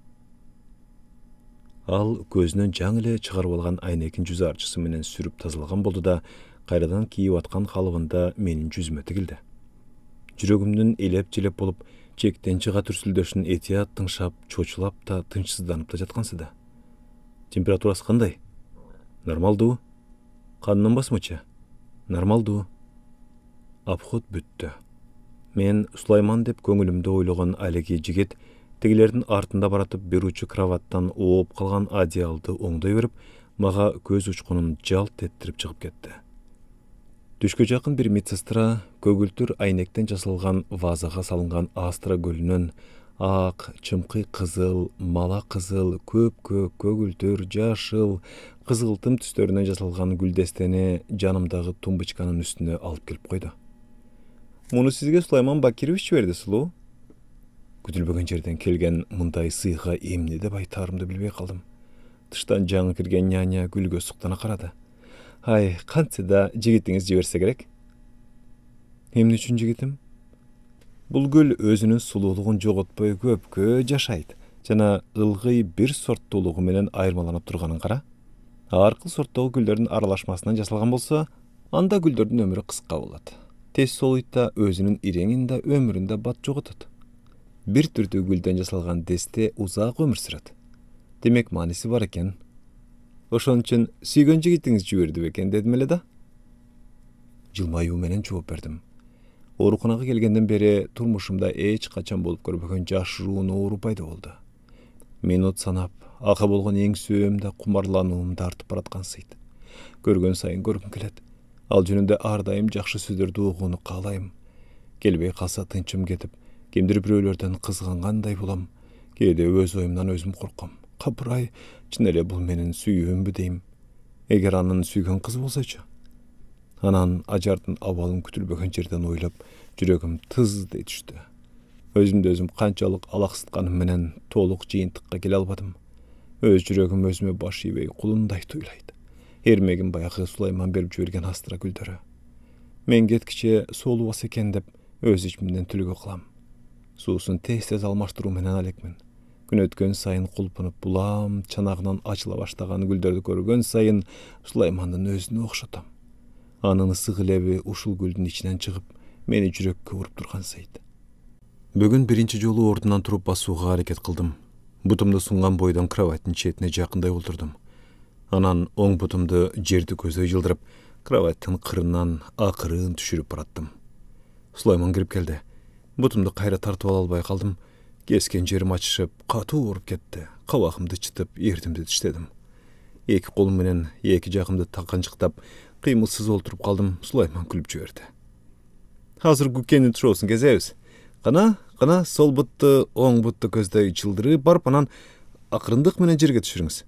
Ал көзүнөн жаңы эле чыгарып алган айнекин жүз арчысы менен сүрүп тазалаган болду да, кайрадан кийип аткан калыбында менин жүзүмө тигилди. Жүрөгүмдүн элеп-желеп болуп, чектен чыга түрсүлдөшүн этият тыңшап, чочулап да, тынчсызданып да жаткансы да. Температурасы кандай? Нормалдуу? Канынын басмычы? Нормалдуу. Обход бүттү. Мен Сулайман деп көңүлүмдө ойлогон алеги жигит тигилердин артында баратып бир учу кроваттан ооп калган одеялды оңдой берип, мага көз учкунун жалт эттирип чыгып кетти. Түшкө жакын бир медсестра көгүлтүр айнектен жасалган вазага салынган астра гүлүнөн ак, чымкый кызыл, мала кызыл, көк, көгүлтүр, жашыл, кызгылтым түстөрүнөн жасалган гүлдестени жанымдагы тумбочканын үстүнө алып келип койду. Муну сизге Сулайман Бакирович берди, сулуу. Күтүлбөгөн жерден келген мындай сыйга эмне деп айтаарымды билбей калдым. Тыштан жаңы кирген няня гүлгө суктана карады. Ай, кантсе да жигитиңиз жиберсе керек. Эмне үчүн жигитим? Бул гүл өзүнүн сулуулугун жоготпой көпкө жашайт жана ылгый бир сорттуулугу менен айырмаланып турганын кара. Ар кыл сорттогу гүлдөрдүн аралашмасынан жасалган болсо, анда гүлдөрдүн өмүрү кыска болот. Тез солуйт да өзүнүн иреңин да өмүрүн да бат жоготот. Бир түрдүү гүлдөн жасалган десте узак өмүр сүрөт. Демек мааниси бар экен. Ошон үчүн сүйгөн жигитиңиз жиберди бекен дедим эле да. Жылмаюу менен жооп бердим. Ооруканага келгенден бери турмушумда эч качан болуп көрбөгөн жашыруун оору пайда болду. Минут санап, ага болгон эңсөөм да кумарлануум да артып бараткансыйт. Көргөн сайын көргүм келет. Ал жөнүндө ар дайым жакшы сөздөрдү угууну каалайм. Келбей калса тынчым кетип, кимдир бирөөлөрдөн кызгангандай болом. Кээде өз оюмдан өзүм корком. Капырай, чын эле бул менин сүйүүмбү дейм. Эгер анын сүйгөн кызы болсочу. Анан ажардын абалын күтүлбөгөн жерден ойлоп, жүрөгүм тыздей түштү. Өзүмдү өзүм канчалык алаксытканым менен толук жыйынтыкка келе албадым. Өз жүрөгүм өзүмө баш ийбей кулундай туйлайт. Эрмегим баягы Сулайман берип жиберген астра гүлдөрү. Мен кеткиче соолубас экен деп өз ичимден түлгө кылам. Суусун тез-тез алмаштыруу менен алекмин. Күн өткөн сайын кулпунуп булам, чанагынан ачыла баштаган гүлдөрдү көргөн сайын Сулаймандын өзүнө окшотом. Анын ысык леби ушул гүлдүн ичинен чыгып, мени жүрөккө уруп тургансыйт. Бүгүн биринчи жолу ордунан туруп басууга аракет кылдым. Бутумду сунган бойдон кроваттын четине жакындай олтурдум. Анан оң бутумду жерди көздөй жылдырып, кроваттын кырынан акырын түшүрүп бараттым. Сулайман кирип келди. Бутумду кайра тартып ала албай калдым. Кескен жерим ачышып, катуу ооруп кетти. Кабагымды чытып, эрдимди тиштедим. Эки колум менен эки жагымды таканчыктап, кыймылсыз олтуруп калдым. Сулайман күлүп жиберди. Азыр күкенин тушоосун кезебиз. Кана сол бутты, оң бутты көздөй жылдырып барып, анан акырындык менен жерге түшүрүңүз.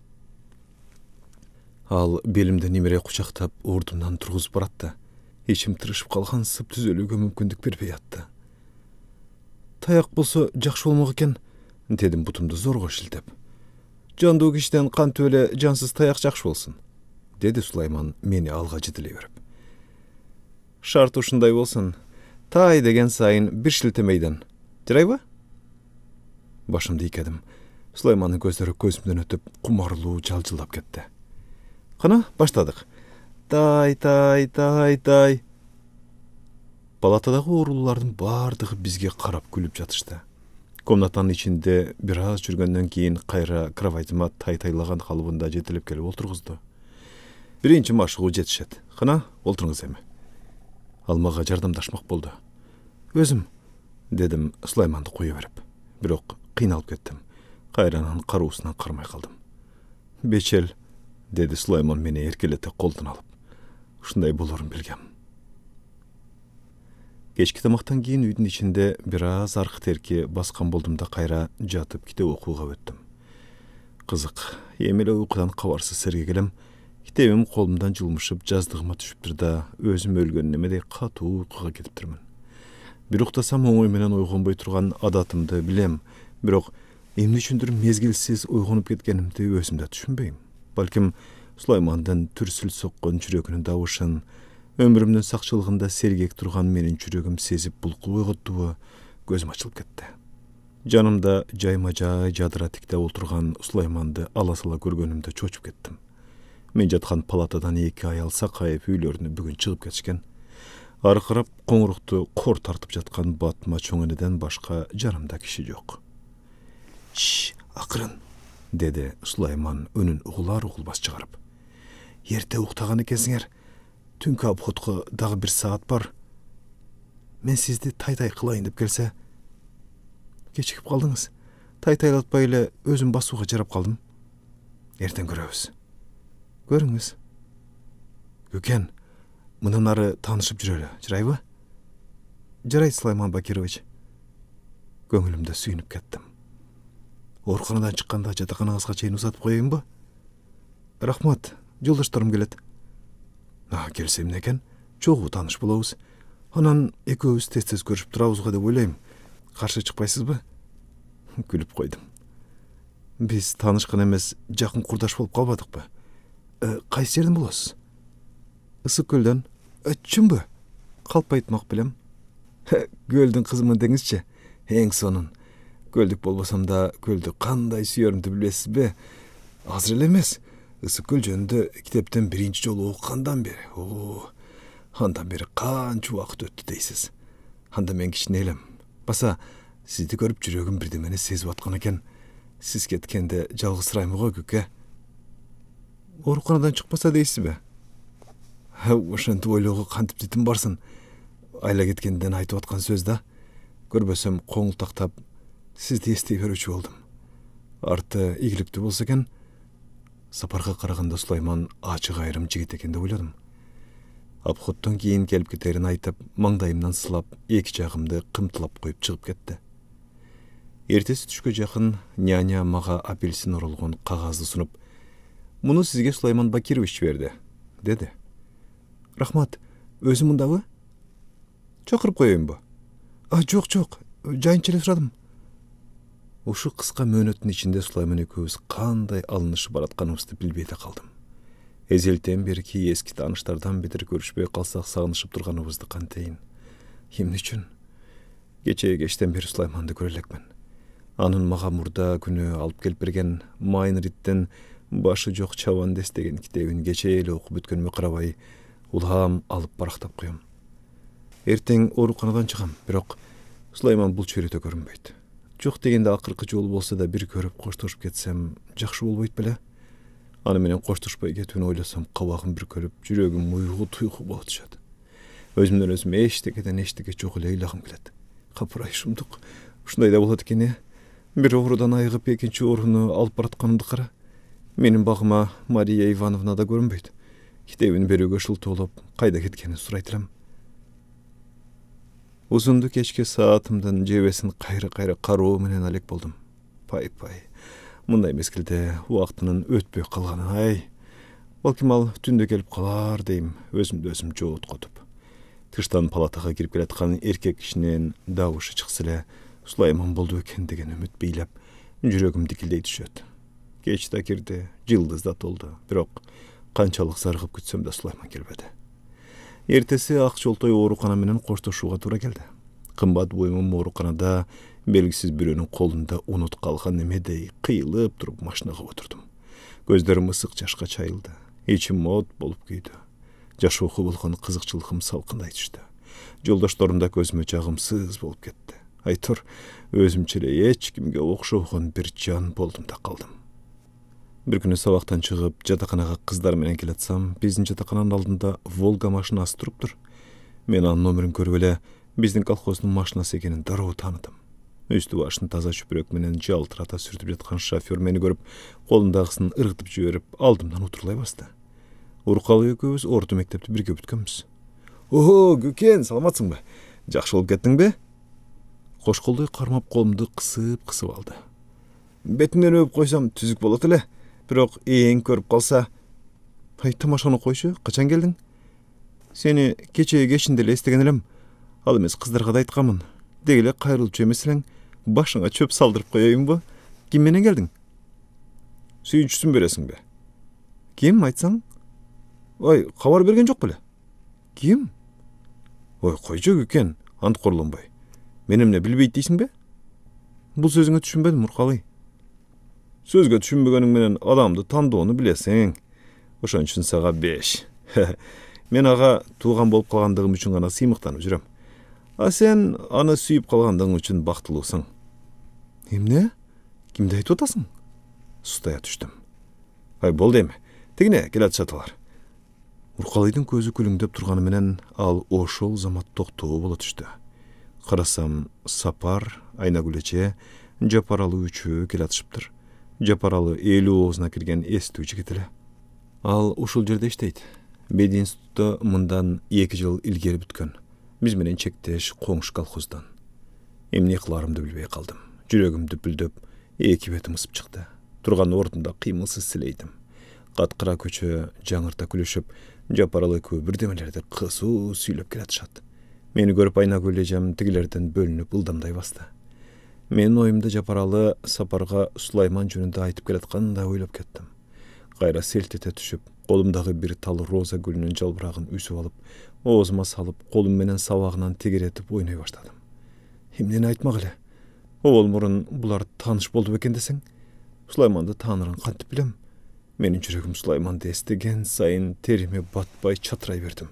Ал белимден немере кучактап, ордумдан тургузуп баратты. Ичим тырышып калган сып түзөлүүгө мүмкүндүк бербей атты. Таяк болсо жакшы болмок экен, дедим бутумду зорго шилтеп. Жандуу кишиден кантип эле жансыз таяк жакшы болсун, деди Сулайман мени алга жетелей берип. Шарт ушундай болсун. Тай деген сайын бир шилтемейден. Жарайбы? Башымды ийкедим. Сулаймандын көздөрү көзүмдөн өтүп, кумарлуу жалжылдап кетти. Кана, баштадык. Тай. Палатадагы оорулуулардын бардыгы бизге карап күлүп жатышты. Комнатанын ичинде бир аз жүргөндөн кийин кайра кроватыма тайтайлаган калыбында жетелеп келип олтургузду. Биринчи машыгуу жетишет. Кана, олтуруңуз эми. Ал мага жардамдашмак болду. Өзүм, дедим Сулайманды кое берип. Бирок кыйналып кеттим. Кайранын кароосунан кармай калдым. Бечел, деди Сулайман мени эркелете колдон алып. Ушундай болорун билгем. Кечки тамактан кийин үйдүн ичинде бир аз аркы терки баскан болдум да кайра жатып китеп окууга өттүм. Кызык, эми эле уйкудан кабарсыз сергегелем. Китебим колумдан жылмышып жаздыгыма түшүптүр да, өзүм өлгөн немедей катуу уйкуга кетиптирмин. Бир уктасам оңой менен ойгонбой турган адатымды билем, бирок эмне үчүндүр мезгилсиз ойгонуп кеткенимди өзүм да түшүнбөйм. Балким Сулаймандын түрсүл соккон жүрөгүнүн добушын, өмүрүмдүн сакчылыгында сергек турган менин жүрөгүм сезип булкуп ойготтубу, көзүм ачылып кетти. Жанымда жайма-жай жадыра тиктеп олтурган Сулайманды ала-сала көргөнүмдө чочуп кеттим. Мен жаткан палатадан эки аял сакайып үйлөрүнө бүгүн чыгып кетишкен. Ары карап коңурукту кор тартып жаткан Батма чоң энеден башка жарымда киши жок. Акырын, деди Сулайман үнүн угулар-угулбас чыгарып. Эрте уктаган экенсиңер. Түнкү обходко дагы бир саат бар. Мен сизди тай кылайын деп келсе, кечигип калдыңыз. Тайтайлатпай эле өзүм басууга жарап калдым. Эртең көрөбүз. Көрүңүз. Көкен, мындан ары таанышып жүрөлү, жарайбы? Жарайт, Сулайман Бакирович. Көңүлүмдө сүйүнүп кеттим. Ооруканадан чыкканда жатаканаңызга чейин узатып коеюнбу? Рахмат, жолдошторум келет. Келсе эмне экен? Чогуу тааныш болобуз. Анан экөөбүз тез-тез көрүшүп турабызго деп ойлойм. Каршы чыкпайсызбы? Күлүп койдум. Биз таанышкан эмес, жакын курдаш болуп калбадыкпы? Кайсы жерден болосуз? Ысык көлдөн. Чынбы? Калп айтмак белем. Көлдүн кызымын деңизчи. Эң сонун. Көлдүк болбосом да көлдү кандай сүйөрүмдү билесизби? Азыр эле эмес. Ысык көл жөнүндө китептен биринчи жолу окугандан бери. Андан бери канча убакыт өттү дейсиз. Анда мен кичине элем. Баса сизди көрүп жүрөгүм бирдемени сезип аткан экен. Сиз кеткенде жалгызсыраймын го, Күкө. Ооруканадан чыкпаса дейсизби? Ошентип ойлоого кантип дитим барсын. Айла кеткенден айтып аткан сөз да. Көрбөсөм коңултактап сизди эстей берүүчү болдум. Арты ийгиликтүү болсо экен. Сапарга караганда Сулайман ачык айрым жигит экен деп ойлодум. Обходдон кийин келип кетерин айтып, маңдайымдан сылап, эки жагымды кымтылап коюп чыгып кетти. Эртеси түшкө жакын няня мага апельсин оролгон кагазды сунуп, "Муну сизге Сулайман Бакирович берди", деди. "Рахмат. Өзү мындабы? Чакырып коеюнбу?" Жок, жайынча эле сурадым. Ушу кыска мөөнөттүн ичинде Сулайман экөөбүз кандай алынышып баратканыбызды билбей да калдым. Эзелтен берки эски тааныштардан бетер көрүшпөй калсак сагынышып турганыбызды кантейин. Эмне үчүн? Кечээ кечтен бери Сулайманды көрө элекмин. Анын мага мурда күнү алып келип берген Майнриттен башы жок чабан дес деген китебин кечээ эле окуп бүткөнүмө карабай, улам алып барактап коем. Эртең ооруканадан чыгам, бирок Сулайман бул чөйрөдө көрүнбөйт. Жок дегенде акыркы жолу болсо да бир көрүп коштошуп кетсем жакшы болбойт беле? Аны менен коштошпой кетүүнү ойлосом кабагым бүркөлүп, жүрөгүм уйгу-туйгу болуп түшөт. Өзүмдөн өзүм эчтеке жок эле ыйлагым келет. Капырай шумдук. Ушундай да болот экен. Бир оорудан айыгып экинчи ооруну алып баратканымды кара. Менин багыма Мария Ивановна да көрүнбөйт. Китебин берүүгө шылтоолоп, кайда кеткенин сурайт элем. Узунду кечке саатымдын жебесин кайра кароо менен алек болдум. Пай. Мындай мезгилде убактынын өтпөй калганы, Балким ал түндө келип калар дейм, өзүмдү өзүм жооткотуп. Тыштан палатага кирип келаткан эркек кишинен дабышы чыкса эле Сулайман болду экен деген үмүт бийлеп, жүрөгүм дикилдей түшөт. Кеч да кирди, жылдыз да толду. Бирок канчалык зарыгып күтсөм да Сулайман келбеди. Эртеси ак жолтой оорукана менен коштошууга туура келди. Кымбат буймум ооруканада белгисиз бирөөнүн колунда унут калган немедей кыйылып туруп машинага отурдум. Көздөрүм ысык жашка чайылды. Ичим от болуп күйдү. Жашоого болгон кызыкчылыгым салкындай түштү. Жолдошторум да көзүмө жагымсыз болуп кетти. Айтор, өзүмчө эле эч кимге окшогон бир жан болдум да калдым. Бир күнү сабактан чыгып, жатаканага кыздар менен келатсам, биздин жатакананын алдында Волга машинасы туруптур. Мен анын номерин көрүп эле биздин колхоздун машинасы экенин дароо тааныдым. Үстү башын таза чүпүрөк менен жалтырата сүртүп жаткан шофер мени көрүп, колундагысын ыргытып жиберип, алдымдан утурлай басты. Уркалы экөөбүз орто мектепти бирге бүткөнбүз. Күкен, саламатсыңбы? Жакшы болуп кеттиңби? Кош колдой кармап колумду кысып алды. Бетиңден өп койсом түзүк болот эле. Бирок эң көрүп калса, тамашаны койчу, качан келдиң? Сени кечээ кечинде эле эстеген элем. Ал эмес кыздарга да айтканмын. Деги эле кайрылчу эмес элең, башыңа чөп салдырып коеюнбу? Ким менен келдиң? Сүйүүчүсүн бересиңби? Ким айтсаң? Кабар берген жок беле? Ким? Койчу Күкен, ант корлонбой. Мен эмне билбейт дейсиңби? Бул сөзүңө түшүнбөдүм, Уркалый. Сөзгө түшүнбөгөнүң менен адамды тандоону билесиң. Ошон үчүн сага 5. Мен ага тууган болуп калгандыгым үчүн гана сыймыктанып жүрөм. А сен аны сүйүп калгандыгың үчүн бактылуусуң. Эмне? Кимди айтып атасың? Сустая түштүм. Болду эми. Тигине келе атышаталар. Уркалыйдын көзү күлүңдөп турганы менен ал ошол замат токтоо боло түштү. Карасам, Сапар, Айнагүл эче, Жапаралы үчөө келе атышыптыр. Жапаралы 50 оозуна кирген эстүү жигит эле. Ал ушул жерде иштейт. Мединститутта мындан 2 жыл илгери бүткөн. Биз менен чектеш коңш колхоздан. Эмне кыларымды билбей калдым. Жүрөгүм дүпүлдөп, эки бетим ысып чыкты. Турган ордунда кыймылсыз силейдим. Каткыра көчө жаңырта күлүшүп, Жапаралы экөө бирдемелерди кысуу сүйлөп келатышат. Мени көрүп Айнагүл эжем тигилерден бөлүнүп ылдамдай басты. Менин оюмда Жапаралы Сапарга Сулайман жөнүндө айтып келатканын да ойлоп кеттим. Кайра селт ете түшүп, колумдагы бир тал роза гүлүнүн жалбырагын үсүп алып, оозума салып, колум менен сабагынан тегеретип ойной баштадым. Эмнени айтмак эле? Обол мурун булар тааныш болду бекен десең? Сулайманды таанырын кантип билем? Менин жүрөгүм Сулайманды эстеген сайын териме батпай чатырай бердим.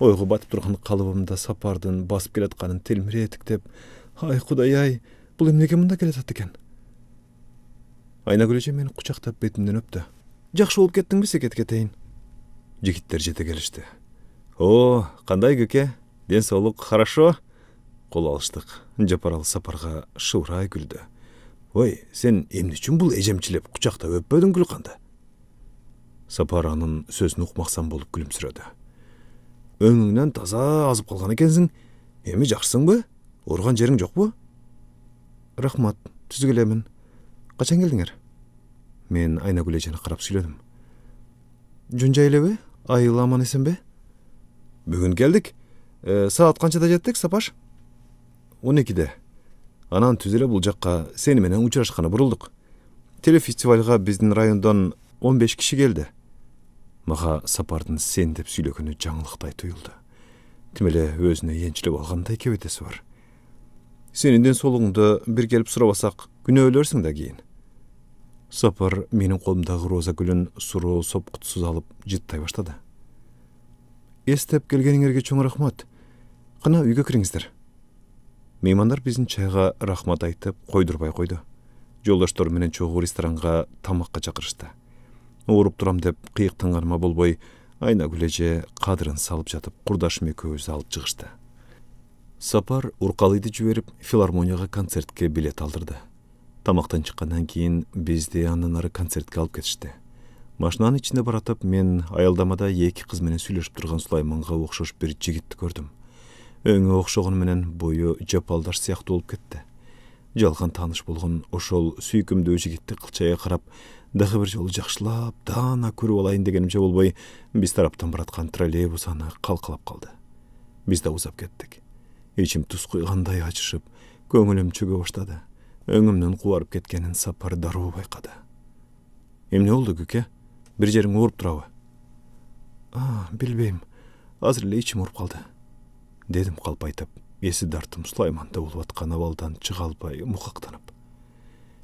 Ойго батып турган калыбымда Сапардын басып келатканын телмиретиктеп, ай Кудай-ай, бул эмнеге мында келатат экен? Айнагүл эже мени кучактап бетимден өптү. Жакшы болуп кеттиңби секет кетейин? Жигиттер жете келишти. О, кандай көке? Ден соолук хорошо? Кол алыштык. Жапаралы Сапарга шыбырай күлдү. Ой, сен эмне үчүн бул эжемчилеп кучактап өппөдүң Гүлканды? Сапар анын сөзүн укмаксан болуп күлүмсүрөдү. Өңүңнөн таза азып калган экенсиң. Эми жакшысыңбы? Урган жериң жокпу? Рахмат, түзүк элемин. Качан келдиңер? Мен Айнагүл эжени карап сүйлөдүм. Жөн жай элеби? Айыл аман эсенби? Бүгүн келдик. Саат канчада жеттик, Сапаш? 12-де. Анан түз эле бул жакка сени менен учурашканы бурулдук. Телефестивалга биздин райондон 15 киши келди. Мага Сапардын сен деп сүйлөгөнү жаңылыктай туюлду. Тим эле өзүнө энчилеп алгандай кебетеси бар. Сенин ден соолугуңду бир келип сурабасак, күнөөлөрсүң да кийин. Сапар менин колумдагы роза гүлүн суроо сопкутсуз алып жыттай баштады. Эстеп келгениңерге чоң рахмат. Кана үйгө кириңиздер. Меймандар биздин чайга рахмат айтып койдурбай койду. Жолдоштор менен чогуу ресторанга тамакка чакырышты. Ооруп турам деп кыйыктанганыма болбой, Айнагүл эже кадырын салып жатып, курдашым экөөбүз алып чыгышты. Сапар Уркалыйды жиберип, филармонияга концертке билет алдырды. Тамактан чыккандан кийин бизди андан ары концертке алып кетишти. Машинанын ичинде баратып, мен аялдамада эки кыз менен сүйлөшүп турган Сулайманга окшош бир жигитти көрдүм. Өңү окшогону менен бою жапалдаш сыяктуу болуп кетти. Жалган тааныш болгон ошол сүйкүмдүү жигитти кылчая карап, дагы бир жолу жакшылап, даана көрүп алайын дегенимче болбой, биз тараптан бараткан троллейбус аны калкалап калды. Биз да узап кеттик. Ичим туз куйгандай ачышып, көңүлүм чөгө баштады. Өңүмдүн кубарып кеткенин Сапар дароо байкады. Эмне болду, көке? Бир жериң ооруп турабы? Билбейм. Азыр эле ичим ооруп калды, дедим калпайтып. Эси дартым Сулайманда болуп аткан абалдан чыга албай мукактанып.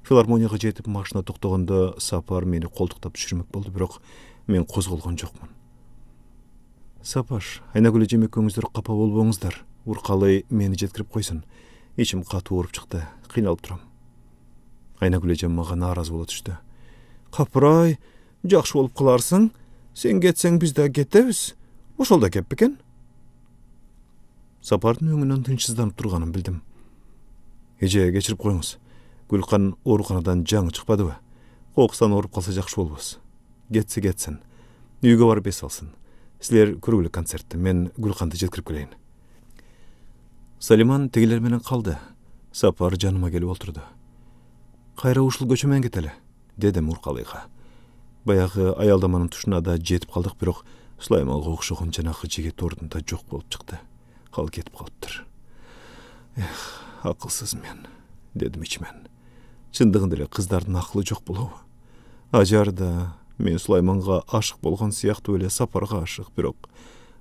Филармонияга жетип машина токтогондо Сапар мени колтуктап түшүрмөк болду, бирок мен козголгон жокмун. Сапаш, Айнагүл эже экөөңүздөр капа болбоңуздар. Уркалый мени жеткирип койсун. Ичим катуу ооруп чыкты, кыйналып турам. Айнагүл эже мага нааразы боло түштү. Капырай, жакшы болуп каларсың. Сен кетсең биз да кетебиз. Ошол да кеп бекен? Сапардын өңүнөн тынчсызданып турганын билдим. Эже, кечирип коюңуз. Гүлкан ооруканадан жаңы чыкпадыбы? Кокустан ооруп калса жакшы болбос. Кетсе кетсин. Үйгө барып эс алсын. Силер көргүлө концертти. Мен Гүлканды жеткирип келейин. Салиман тегилер менен калды. Сапар жаныма келип отурду. Кайра ушул көчө менен кетели, дедим Уркалыйга. Баягы аялдаманын тушуна да жетип калдык, бирок Сулайманга окшогон жанагы жигит ордунда жок болуп чыкты. Ал кетип калыптыр. Акылсыз мен, дедим ичимен. Чындыгында эле кыздардын акылы жок болобу? Ажар да мен Сулайманга ашык болгон сыяктуу эле Сапарга ашык, бирок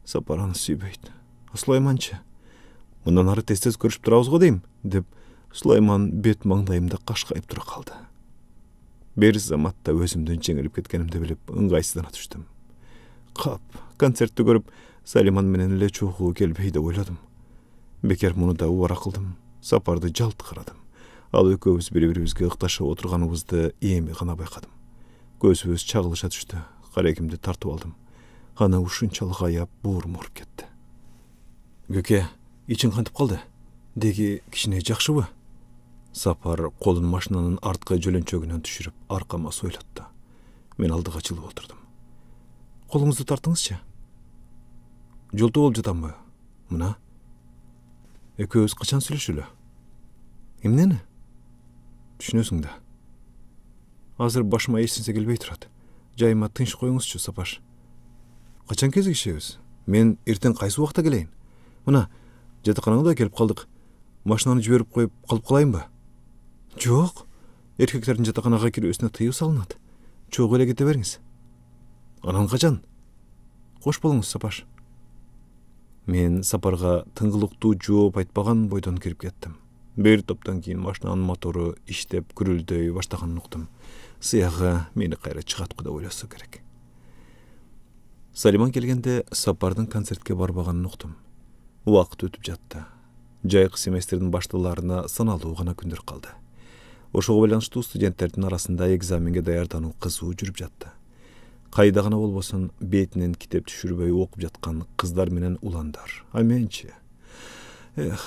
Сапар аны сүйбөйт. Сулайманчы? Мындан ары тез-тез көрүшүп турабыз го дейм, деп Сулайман бет маңдайымда кашкайып тура калды. Бир заматта өзүмдүн жеңилип кеткенимди билип, ыңгайсыздана түштүм. Кап, концертти көрүп, Салиман менен эле чогуу келбей деп ойлодум. Бекер муну да убара кылдым. Сапарды жалт карадым. Ал экөөбүз бири-бирибизге ыкташып отурганыбызды эми гана байкадым. Көзүбүз чагылыша түштү. Карегимди тартып алдым. Аны ушунчалык аяп буурум ооруп кетти. Көке, ичиң кантип калды? Деги кичине жакшыбы? Сапар колун машинанын арткы жөлөнчөгүнөн түшүрүп, аркама сойлотту. Мен алдыга чылып отурдум. Колуңузду тартыңызчы. Жолдо болуп жатамбы? Мына. Экөөбүз качан сүйлөшүлө? Эмнени? Түшүнөсүң да. Азыр башыма эч нерсе келбей турат. Жайыма тынч коюңузчу, Сапаш. Качан кезигишебиз? Мен эртең кайсы убакта келейин? Мына, жатаканаңа да келип калдык. Машинаны жиберип коюп калып калайынбы? Жок. Эркектердин жатаканага кирүүсүнө тыюу салынат. Чогуу эле кете бериңиз. Анан качан? Кош болуңуз, Сапар. Мен Сапарга тыңгылыктуу жооп айтпаган бойдон кирип кеттим. Бир топтон кийин машинанын мотору иштеп күрүлдөй баштаганын уктум. Сыягы мени кайра чыгаткы деп ойлосо керек. Салиман келгенде Сапардын концертке барбаганын уктум. Убакыт өтүп жатты. Жайкы семестрдин башталарына саналуу гана күндөр калды. Ошого байланыштуу студенттердин арасында экзаменге даярдануу кызуу жүрүп жатты. Кайда гана болбосун бетинен китеп түшүрбөй окуп жаткан кыздар менен уландар. А менчи?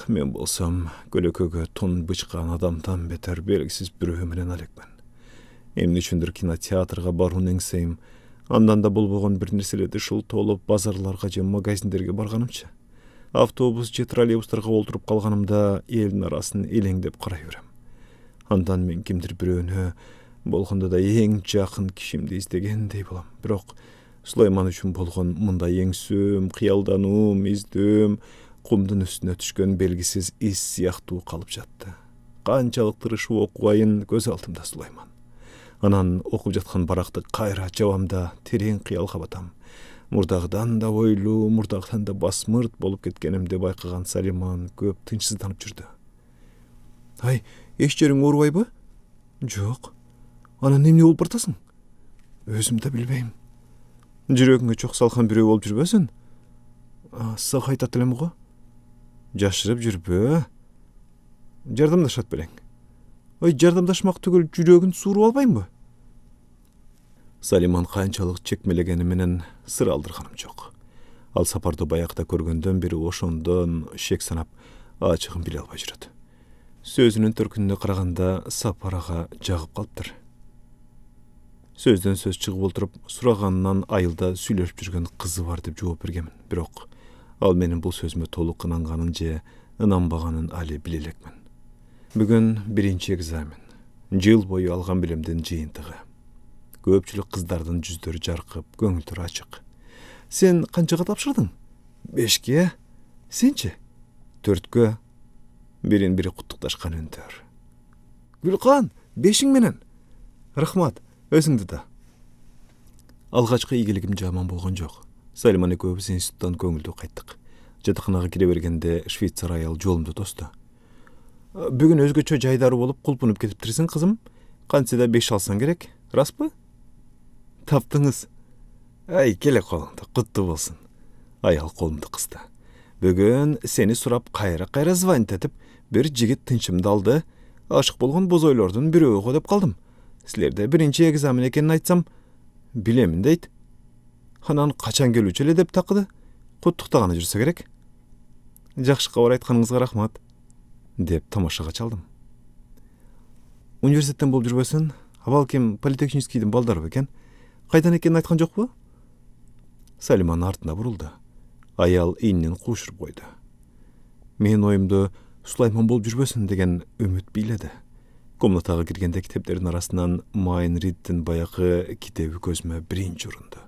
Мен болсом көлөкөгө тон бычкан адамдан бетер белгисиз бирөө менен алекмин. Эмне үчүндүр кинотеатрга барууну эңсейм. Андан да болбогон бир нерселерди шылтоолоп базарларга же магазиндерге барганымчы. Автобус же троллейбустарга олтуруп калганымда элдин арасын элеңдеп карай берем. Андан мен кимдир бирөөнө болгондо да эң жакын кишимди издегендей болом. Бирок Сулайман үчүн болгон мындай эңсүүм, кыялдануум, издөөм кумдун үстүнө түшкөн белгисиз ис сыяктуу калып жатты. Канчалык тырышып окубайын көз алдымда Сулайман. Анан окуп жаткан баракты кайра жабамда терең кыялга батам. Мурдагыдан да ойлуу, мурдагыдан да басмырт болуп кеткенимди байкаган Салиман көп тынчсызданып жүрдү. Ай, эч жериң оорубайбы? Жок. Анан эмне болуп бартасың? Өзүм да билбейм. Жүрөгүңө чок салган бирөө болуп жүрбөсүн? Сага айтат элем го. Жашырып жүрбө. Жардамдашат белең. Ой, жардамдашмак түгүл жүрөгүн сууруп албаймбы? Салиман канчалык чекмелегени менен сыр алдырганым жок. Ал Сапарды баягыда көргөндөн бери ошондон шек санап, ачыгын биле албай жүрөт. Сөзүнүн төркүнүнө караганда Сапар ага жагып калыптыр. Сөздөн сөз чыгып олтуруп, сураганынан айылда сүйлөшүп жүргөн кызы бар деп жооп бергенмин. Бирок ал менин бул сөзүмө толук ынанганын же ынанбаганын али биле элекмин. Бүгүн биринчи экзамен. Жыл бою алган билимдин жыйынтыгы. Көпчүлүк кыздардын жүздөрү жаркып, көңүлдөрү ачык. Сен канчага тапшырдың? 5-ке? Сенчи? 4-кө? Бирин-бири куттукташкан үндөр. Гүлкан, 5-иң менен. Рахмат, өзүңдү да. Алгачкы ийгилигим жаман болгон жок. Салиман экөөбүз институттан көңүлдүү кайттык. Жатаканага кире бергенде швейцар аял жолумду тосту. Бүгүн өзгөчө жайдары болуп кулпунуп кетиптирсиң, кызым. Кантсе да 5 алсаң керек, распы? Таптыңыз. Ай, келе колуңда, куттуу болсун. Аял колумду кысты. Бүгүн сени сурап кайра звонить этип, бир жигит тынчымды алды. Ашык болгон бозойлордун бирөө го деп калдым. Силерде биринчи экзамен экенин айтсам, билемин дейт. Анан качан келүүчү эле деп такыды. Куттуктаганы жүрсө керек. Жакшы кабар айтканыңызга рахмат, деп тамашага чалдым. Университеттен болуп жүрбөсүн, балким политехническийдин балдары бекен. Кайдан экенин айткан жокпу? Салиман артына бурулду. Аял ийинен куушуруп койду. Менин оюмду Сулайман болуп жүрбөсүн деген үмүт бийледи. Комнатага киргенде китептердин арасынан Майн Риддин баягы китеби көзүмө биринчи урунду.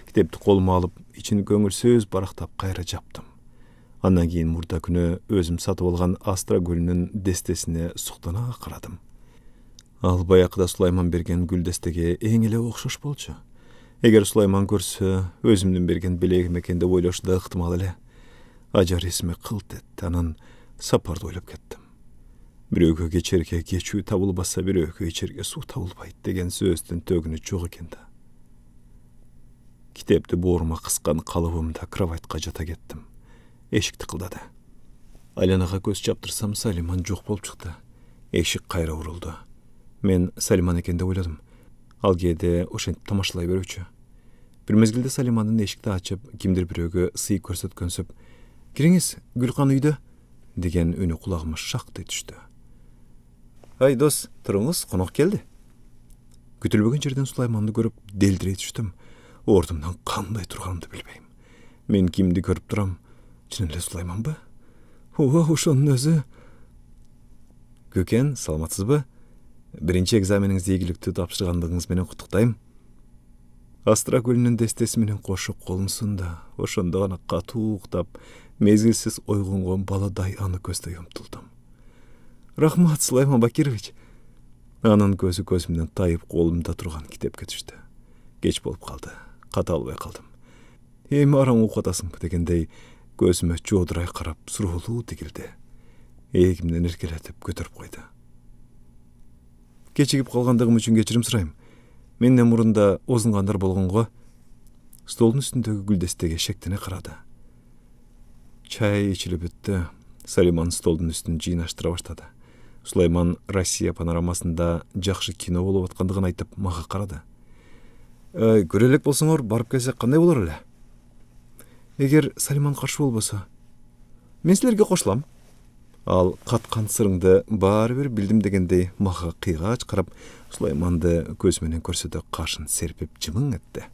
Китепти колума алып, ичин көңүлсүз барактап кайра жаптым. Андан кийин мурда күнү өзүм сатып алган Астра гүлүнүн дестесине суктана карадым. Ал баягыда Сулайман берген гүл дестеге эң эле окшош болчу. Эгер Сулайман көрсө, өзүмдүн берген белегим экен деп ойлошу да ыктымал эле. Ажар эсиме кылт этти, анан Сапарды ойлоп кеттим. Бирөөгө кечерге кечүү табылбаса, бирөөгө ичерге суу табылбайт деген сөздүн төгүнү жок экен да. Китепти боорума кыскан калыбымда кроватька жата кеттим. Эшик тыкылдады. Айланага көз чаптырсам, Салиман жок болуп чыкты. Эшик кайра урулду. Мен Салиман экен деп ойладым. Ал кээде ошентип тамашалай берүүчү. Бир мезгилде Салимандын эшикти ачып, кимдир бирөөгө сый көрсөткөнсөп, «Кириңиз, Гүлкан үйдө», деген үнү кулагыма шактай түштү. «Ай, дос, туруңуз, конок келди». Күтүлбөгөн жерден Сулайманды көрүп, делдирей түштүм. Ордумдан кандай турганымды билбейм. Мен кимди көрүп турам? Чын эле Сулайманбы? Ооба, ошонун өзү. Көкен, саламатсызбы? Биринчи экзамениңизди ийгиликтүү тапшыргандыгыңыз менен куттуктайм. Астра гүлүнүн дестеси менен кошо колумсунда, ошондо гана катуу уктап, мезгилсиз ойгонгон баладай аны көздөй умтулдум. Рахмат, Сулайман Бакирович. Анын көзү көзүмдөн тайып колумда турган китепке түштү. Кеч болуп калды. ката албай калдым. Эми араң угуп атасыңбы дегендей көзүмө жоодурай карап суроолуу тигилди. Эгимден эркелетип көтөрүп койду. Кечигип калгандыгым үчүн кечирим сурайм. Менден мурунда озунгандар болгонго. Столдун үстүндөгү гүлдестеге шектене карады. Чай ичилип бүттү. Салиман столдун үстүн жыйнаштыра баштады. Сулайман Россия панорамасында жакшы кино болуп аткандыгын айтып мага карады. Көрө элек болсоңор барып келсек кандай болор эле? Эгер Салиман каршы болбосо, мен силерге кошулам. Ал каткан сырыңды баары бир билдим дегендей мага кыйгач карап, Сулайманды көз менен көрсөтө кашын серпип жымың этти.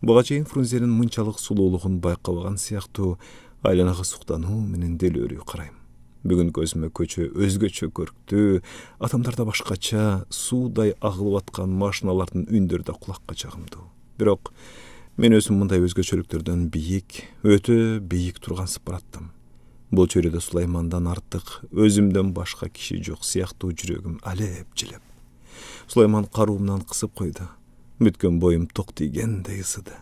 Буга чейин Фрунзенин мынчалык сулуулугун байкабаган сыяктуу айланага суктануу менен делөөрү карайм. Бүгүн көзүмө көчө өзгөчө көрктүү, адамдарда башкача суудай агылып аткан машиналардын үндөрү да кулакка чагымдуу. Бирок мен өзүм мындай өзгөчөлүктөрдөн бийик, өтө бийик тургансып бараттым. Бул чөйрөдө Сулаймандан артык өзүмдөн башка киши жок сыяктуу жүрөгүм алеп-желеп. Сулайман каруумдан кысып койду. Бүткөн боюм ток тийгендей ысыды.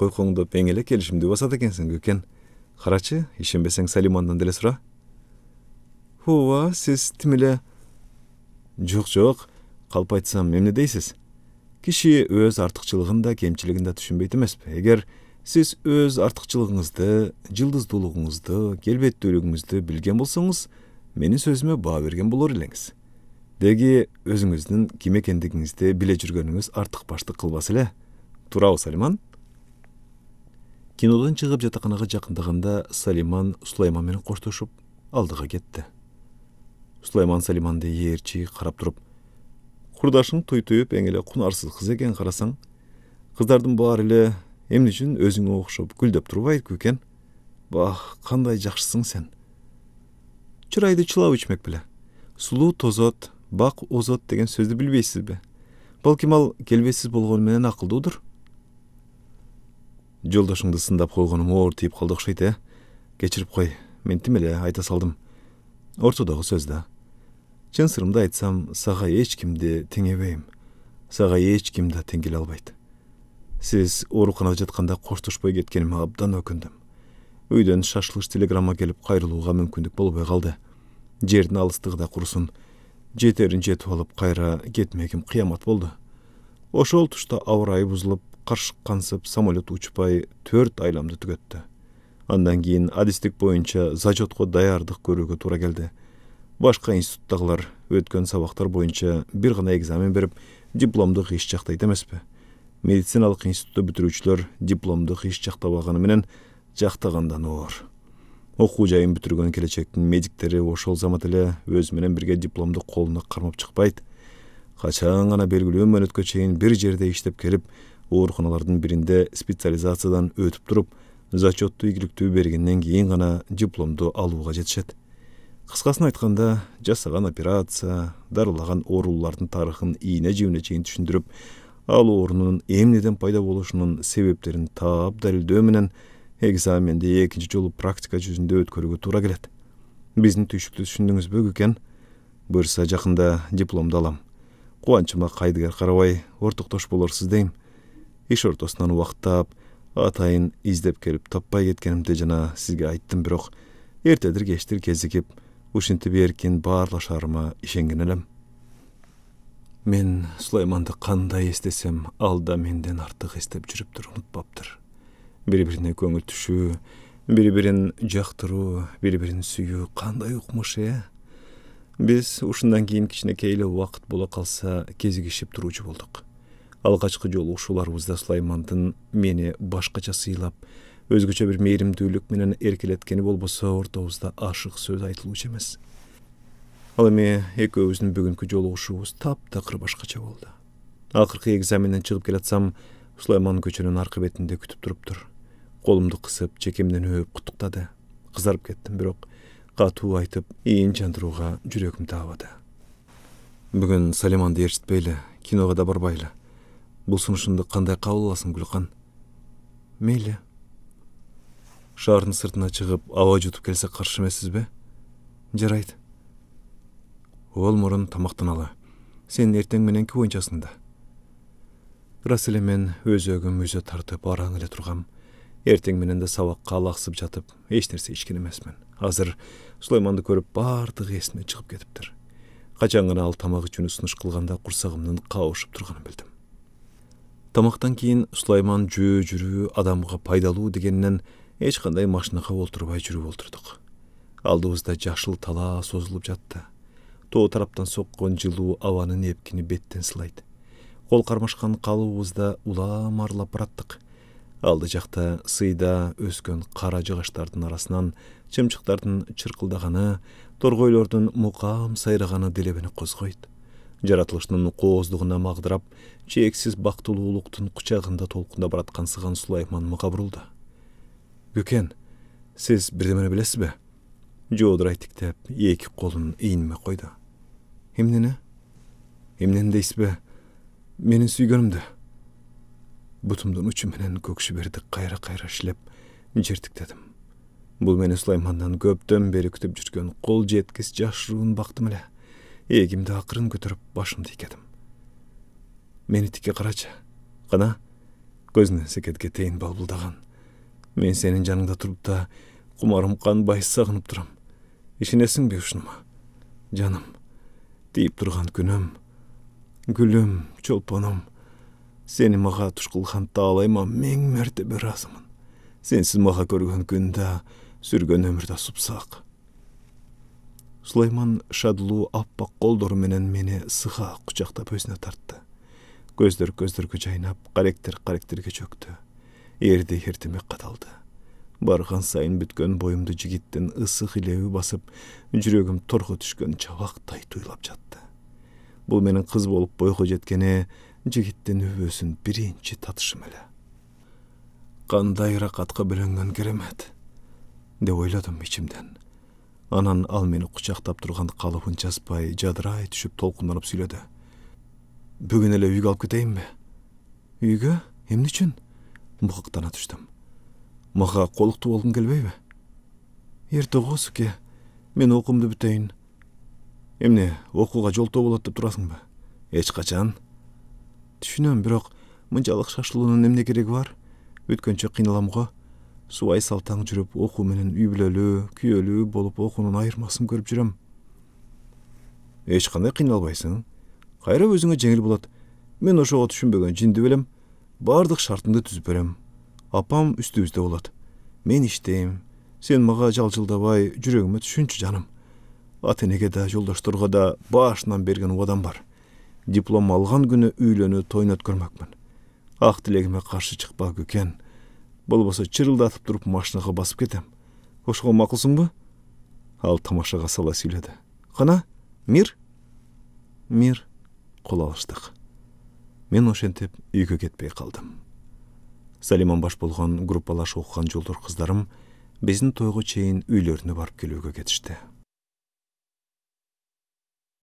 Койкоңду эң эле келишимдүү басат экенсиң, Көкен. Карачы, ишенбесең Салимандан деле сура. Ооба, сиз тим эле... Жок, калп айтсам эмне дейсиз? Киши өз артыкчылыгын да, кемчилигин да түшүнбөйт эмеспи? Эгер сиз өз артыкчылыгыңызды, жылдыздуулугуңузду, келбеттүүлүгүңүздү билген болсоңуз, менин сөзүмө баа берген болор элеңиз. Деги өзүңүздүн ким экендигиңизди биле жүргөнүңүз артык баштык кылбас эле. Туурабы, Салиман? Кинодон чыгып жатаканага жакындаганда Салиман Сулайман менен коштошуп алдыга кетти. Сулайман Салиманды ээрчи карап туруп, курдашың туйтуюп эң эле кунарсыз кыз экен, карасаң. Кыздардын баары эле эмне үчүн өзүңө окшоп гүлдөп турбайбы экен? Бах, кандай жакшысың сен. Чырайды чылап ичмек беле. Сулуу тозот, бак озот деген сөздү билбейсизби? Балким ал келбеtsiz болгону менен акылдуудур. Жолдошуңду сындап койгонум оор тийип калды окшойт, Кечирип кой, мен тим эле айта салдым. Ортодогу сөз да. Чын сырымды айтсам, сага эч кимди теңебейм. Сага эч ким да тең келе албайт. Сиз ооруканада жатканда коштошпой кеткениме абдан өкүндүм. Үйдөн шашылыш телеграмма келип кайрылууга мүмкүндүк болбой калды. Жердин алыстыгы да курусун. Жетерин жетип алып кайра кетмегим кыямат болду. Ошол тушта аба ырайы бузулуп, каршык кансып, самолет учпай 4 айламды түгөттү. Андан кийин адистик боюнча зачетко даярдык көрүүгө туура келди. Башка институттагылар өткөн сабактар боюнча бир гана экзамен берип, дипломдук иш жактайт эмеспи? Медициналык институтту бүтүрүүчүлөр дипломдук иш жактабаганы менен жактагандан оор. Окуу жайын бүтүргөн келечектин медиктери ошол замат эле өзү менен бирге дипломду колуна кармап чыкпайт. Качан гана белгилүү мөөнөткө чейин бир жерде иштеп келип, ооруканалардын биринде специализациядан өтүп туруп, зачетту ийгиликтүү бергенден кийин гана дипломду алууга жетишет. Кыскасын айтканда, жасаган операция, дарылаган оорулардын тарыхын ийне-жибине чейин түшүндүрүп, ал оорунун эмнеден пайда болушунун себептерин таап далилдөө менен экзаменди экинчи жолу практика жүзүндө өткөрүүгө туура келет. Биздин түйшүктү түшүндүңүзбү, Көкен? Буюрса жакында дипломду алам. Кубанычыма кайдыгер карабай ортоктош болорсуз дейм. Иш ортосунан убактап, атайын издеп келип таппай кеткенимди жана сизге айттым, бирок эртедир кечтир кезигип, ушинтип эркин баарлашарыма ишенген элем. Мен Сулайманды кандай эстесем, ал да менден артык эстеп жүрүптүр, унутпаптыр. Бири-бирине көңүл түшүү, бири-бирин жактыруу, бири-бирин сүйүү кандай укмуш, Биз ушундан кийин кичинекей эле убакыт боло калса кезигишип туруучу болдук. Алгачкы жолугушууларыбызда Сулаймандын мени башкача сыйлап, өзгөчө бир мээримдүүлүк менен эркелеткени болбосо, ортобузда ашык сөз айтылуучу эмес. Ал эми экөөбүздүн бүгүнкү жолугушуубуз таптакыр башкача болду. Акыркы экзаменден чыгып келатсам, Сулайман көчөнүн аркы бетинде күтүп туруптур. Колумду кысып, чекемден өп куттуктады. Кызарып кеттим, бирок катуу айтып, ийин жандырууга жүрөгүм таабады. Бүгүн Салиманды ээрчитпейли, киного да барбайлы. Бул сунушумду кандай кабыл аласың, Гүлкан? Мейли. Шаардын сыртына чыгып, аба жутуп келсе каршы эмессизби? Жарайт. Ол мурун тамактаналы. Сен эртең мененки боюнчасың да. Рас эле мен өзөгүм өзө тартып араң эле тургам. Эртең менен да сабакка алаксып жатып, эч нерсе ичкен эмесмин. Азыр Сулайманды көрүп баардыгы эсиме чыгып кетиптир. Качан гана ал тамак үчүн сунуш кылганда курсагымдын кабышып турганын билдим. Тамактан кийин Сулайман жөө жүрүү адамга пайдалуу дегенинен эч кандай машинага олтурбай жүрүп олтурдук. Алдыбызда жашыл талаа созулуп жатты. Тоо тараптан соккон жылуу абанын эпкини беттен сылайт. Кол кармашкан калыбыбызда улам арлап бараттык. Алды жакта сыйда өскөн кара жыгачтардын арасынан чымчыктардын чыркылдаганы, торгойлордун мукам сайраганы делебени козгойт. Жаратылыштын кооздугуна магдырап, чексиз бактылуулуктун кучагында толкунда бараткан сыган Сулайман мага бурулду. Көкен, сиз бирдемени билесизби? Жоодурай тиктеп, эки колун ийниме койду. Эмнени? Эмнени дейсизби? Менин сүйгөнүмдү. Бутумдун учу менен көк шиберди кайра шилеп, жертиктедим. Бул мени Сулаймандан көптөн бери күтүп жүргөн кол жеткис жашыруун бактым эле. Эгимди акырын көтөрүп башымды ийгедим. Мени тикке карачы. Кана, көзүнөн секетке тейин балбылдаган. Мен сенин жаныңда туруп да кумарым канбай сагынып турам. Ишенесиңби ушуна? Жаным, тийип турган күнөм, гүлүм, чолпонум. Сени мага туш кылган таалайма миң мертебе ыраазымын. Сенсиз мага көргөн күндө, сүргөн өмүрдө супсак. Сулайман шадлуу аппак колдору менен мени сыга кучактап өзүнө тартты. Көздөргө жайнап, каректерге чөктү. Эртеме каталды. Барган сайын бүткөн боюмду жигиттин ысык илеби басып, жүрөгүм торго түшкөн чабактай туйлап жатты. Бул менин кыз болуп бойго жеткени жигиттин үбөсүн биринчи татышым эле. Кандай ракатка бөлөнгөн керемет, деп ойлодум ичимден. Анан ал мени кучактап турган калыбын жазбай, жадырай түшүп толкунданып сүйлөдү. Бүгүн эле үйгө алып кетейинби? Үйгө? Эмне үчүн? Мукактана түштүм. Мага колуктуу болгуң келбейби? Эрте го Суке, мен окуумду бүтөйүн. Эмне, окууга жолтоо болот деп турасыңбы? Эч качан. Түшүнөм, бирок мынчалык шашылуунун эмне кереги бар? Бүткөнчө кыйналам го. Субай салтаң жүрүп, окуу менен үй бүлөлүү, күйөлүү болуп окуунун айырмасын көрүп жүрөм. Эч кандай кыйналбайсың. Кайра өзүңө жеңил болот. Мен ошого түшүнбөгөн жинди белем. Бардык шартыңды түзүп берем. Апам үстүбүздө болот. Мен иштейм. Сен мага жалжылдабай, жүрөгүмө түшүнчү жаным. Ата-энеге да, жолдошторго да башынан берген убадам бар. Диплом алган күнү үйлөнүү тойун өткөрмөкмүн. Ак тилегиме каршы чыкпа Көкен. Болбосо чырылдатып туруп машинага басып кетем. Ошого макулсуңбу? Ал тамашага сала сүйлөдү. Кана, мир? Мир. Кол алыштык. Мен ошентип үйгө кетпей калдым. Салиман баш болгон группалаш окуган жолдор кыздарым биздин тойго чейин үйлөрүнө барып келүүгө кетишти.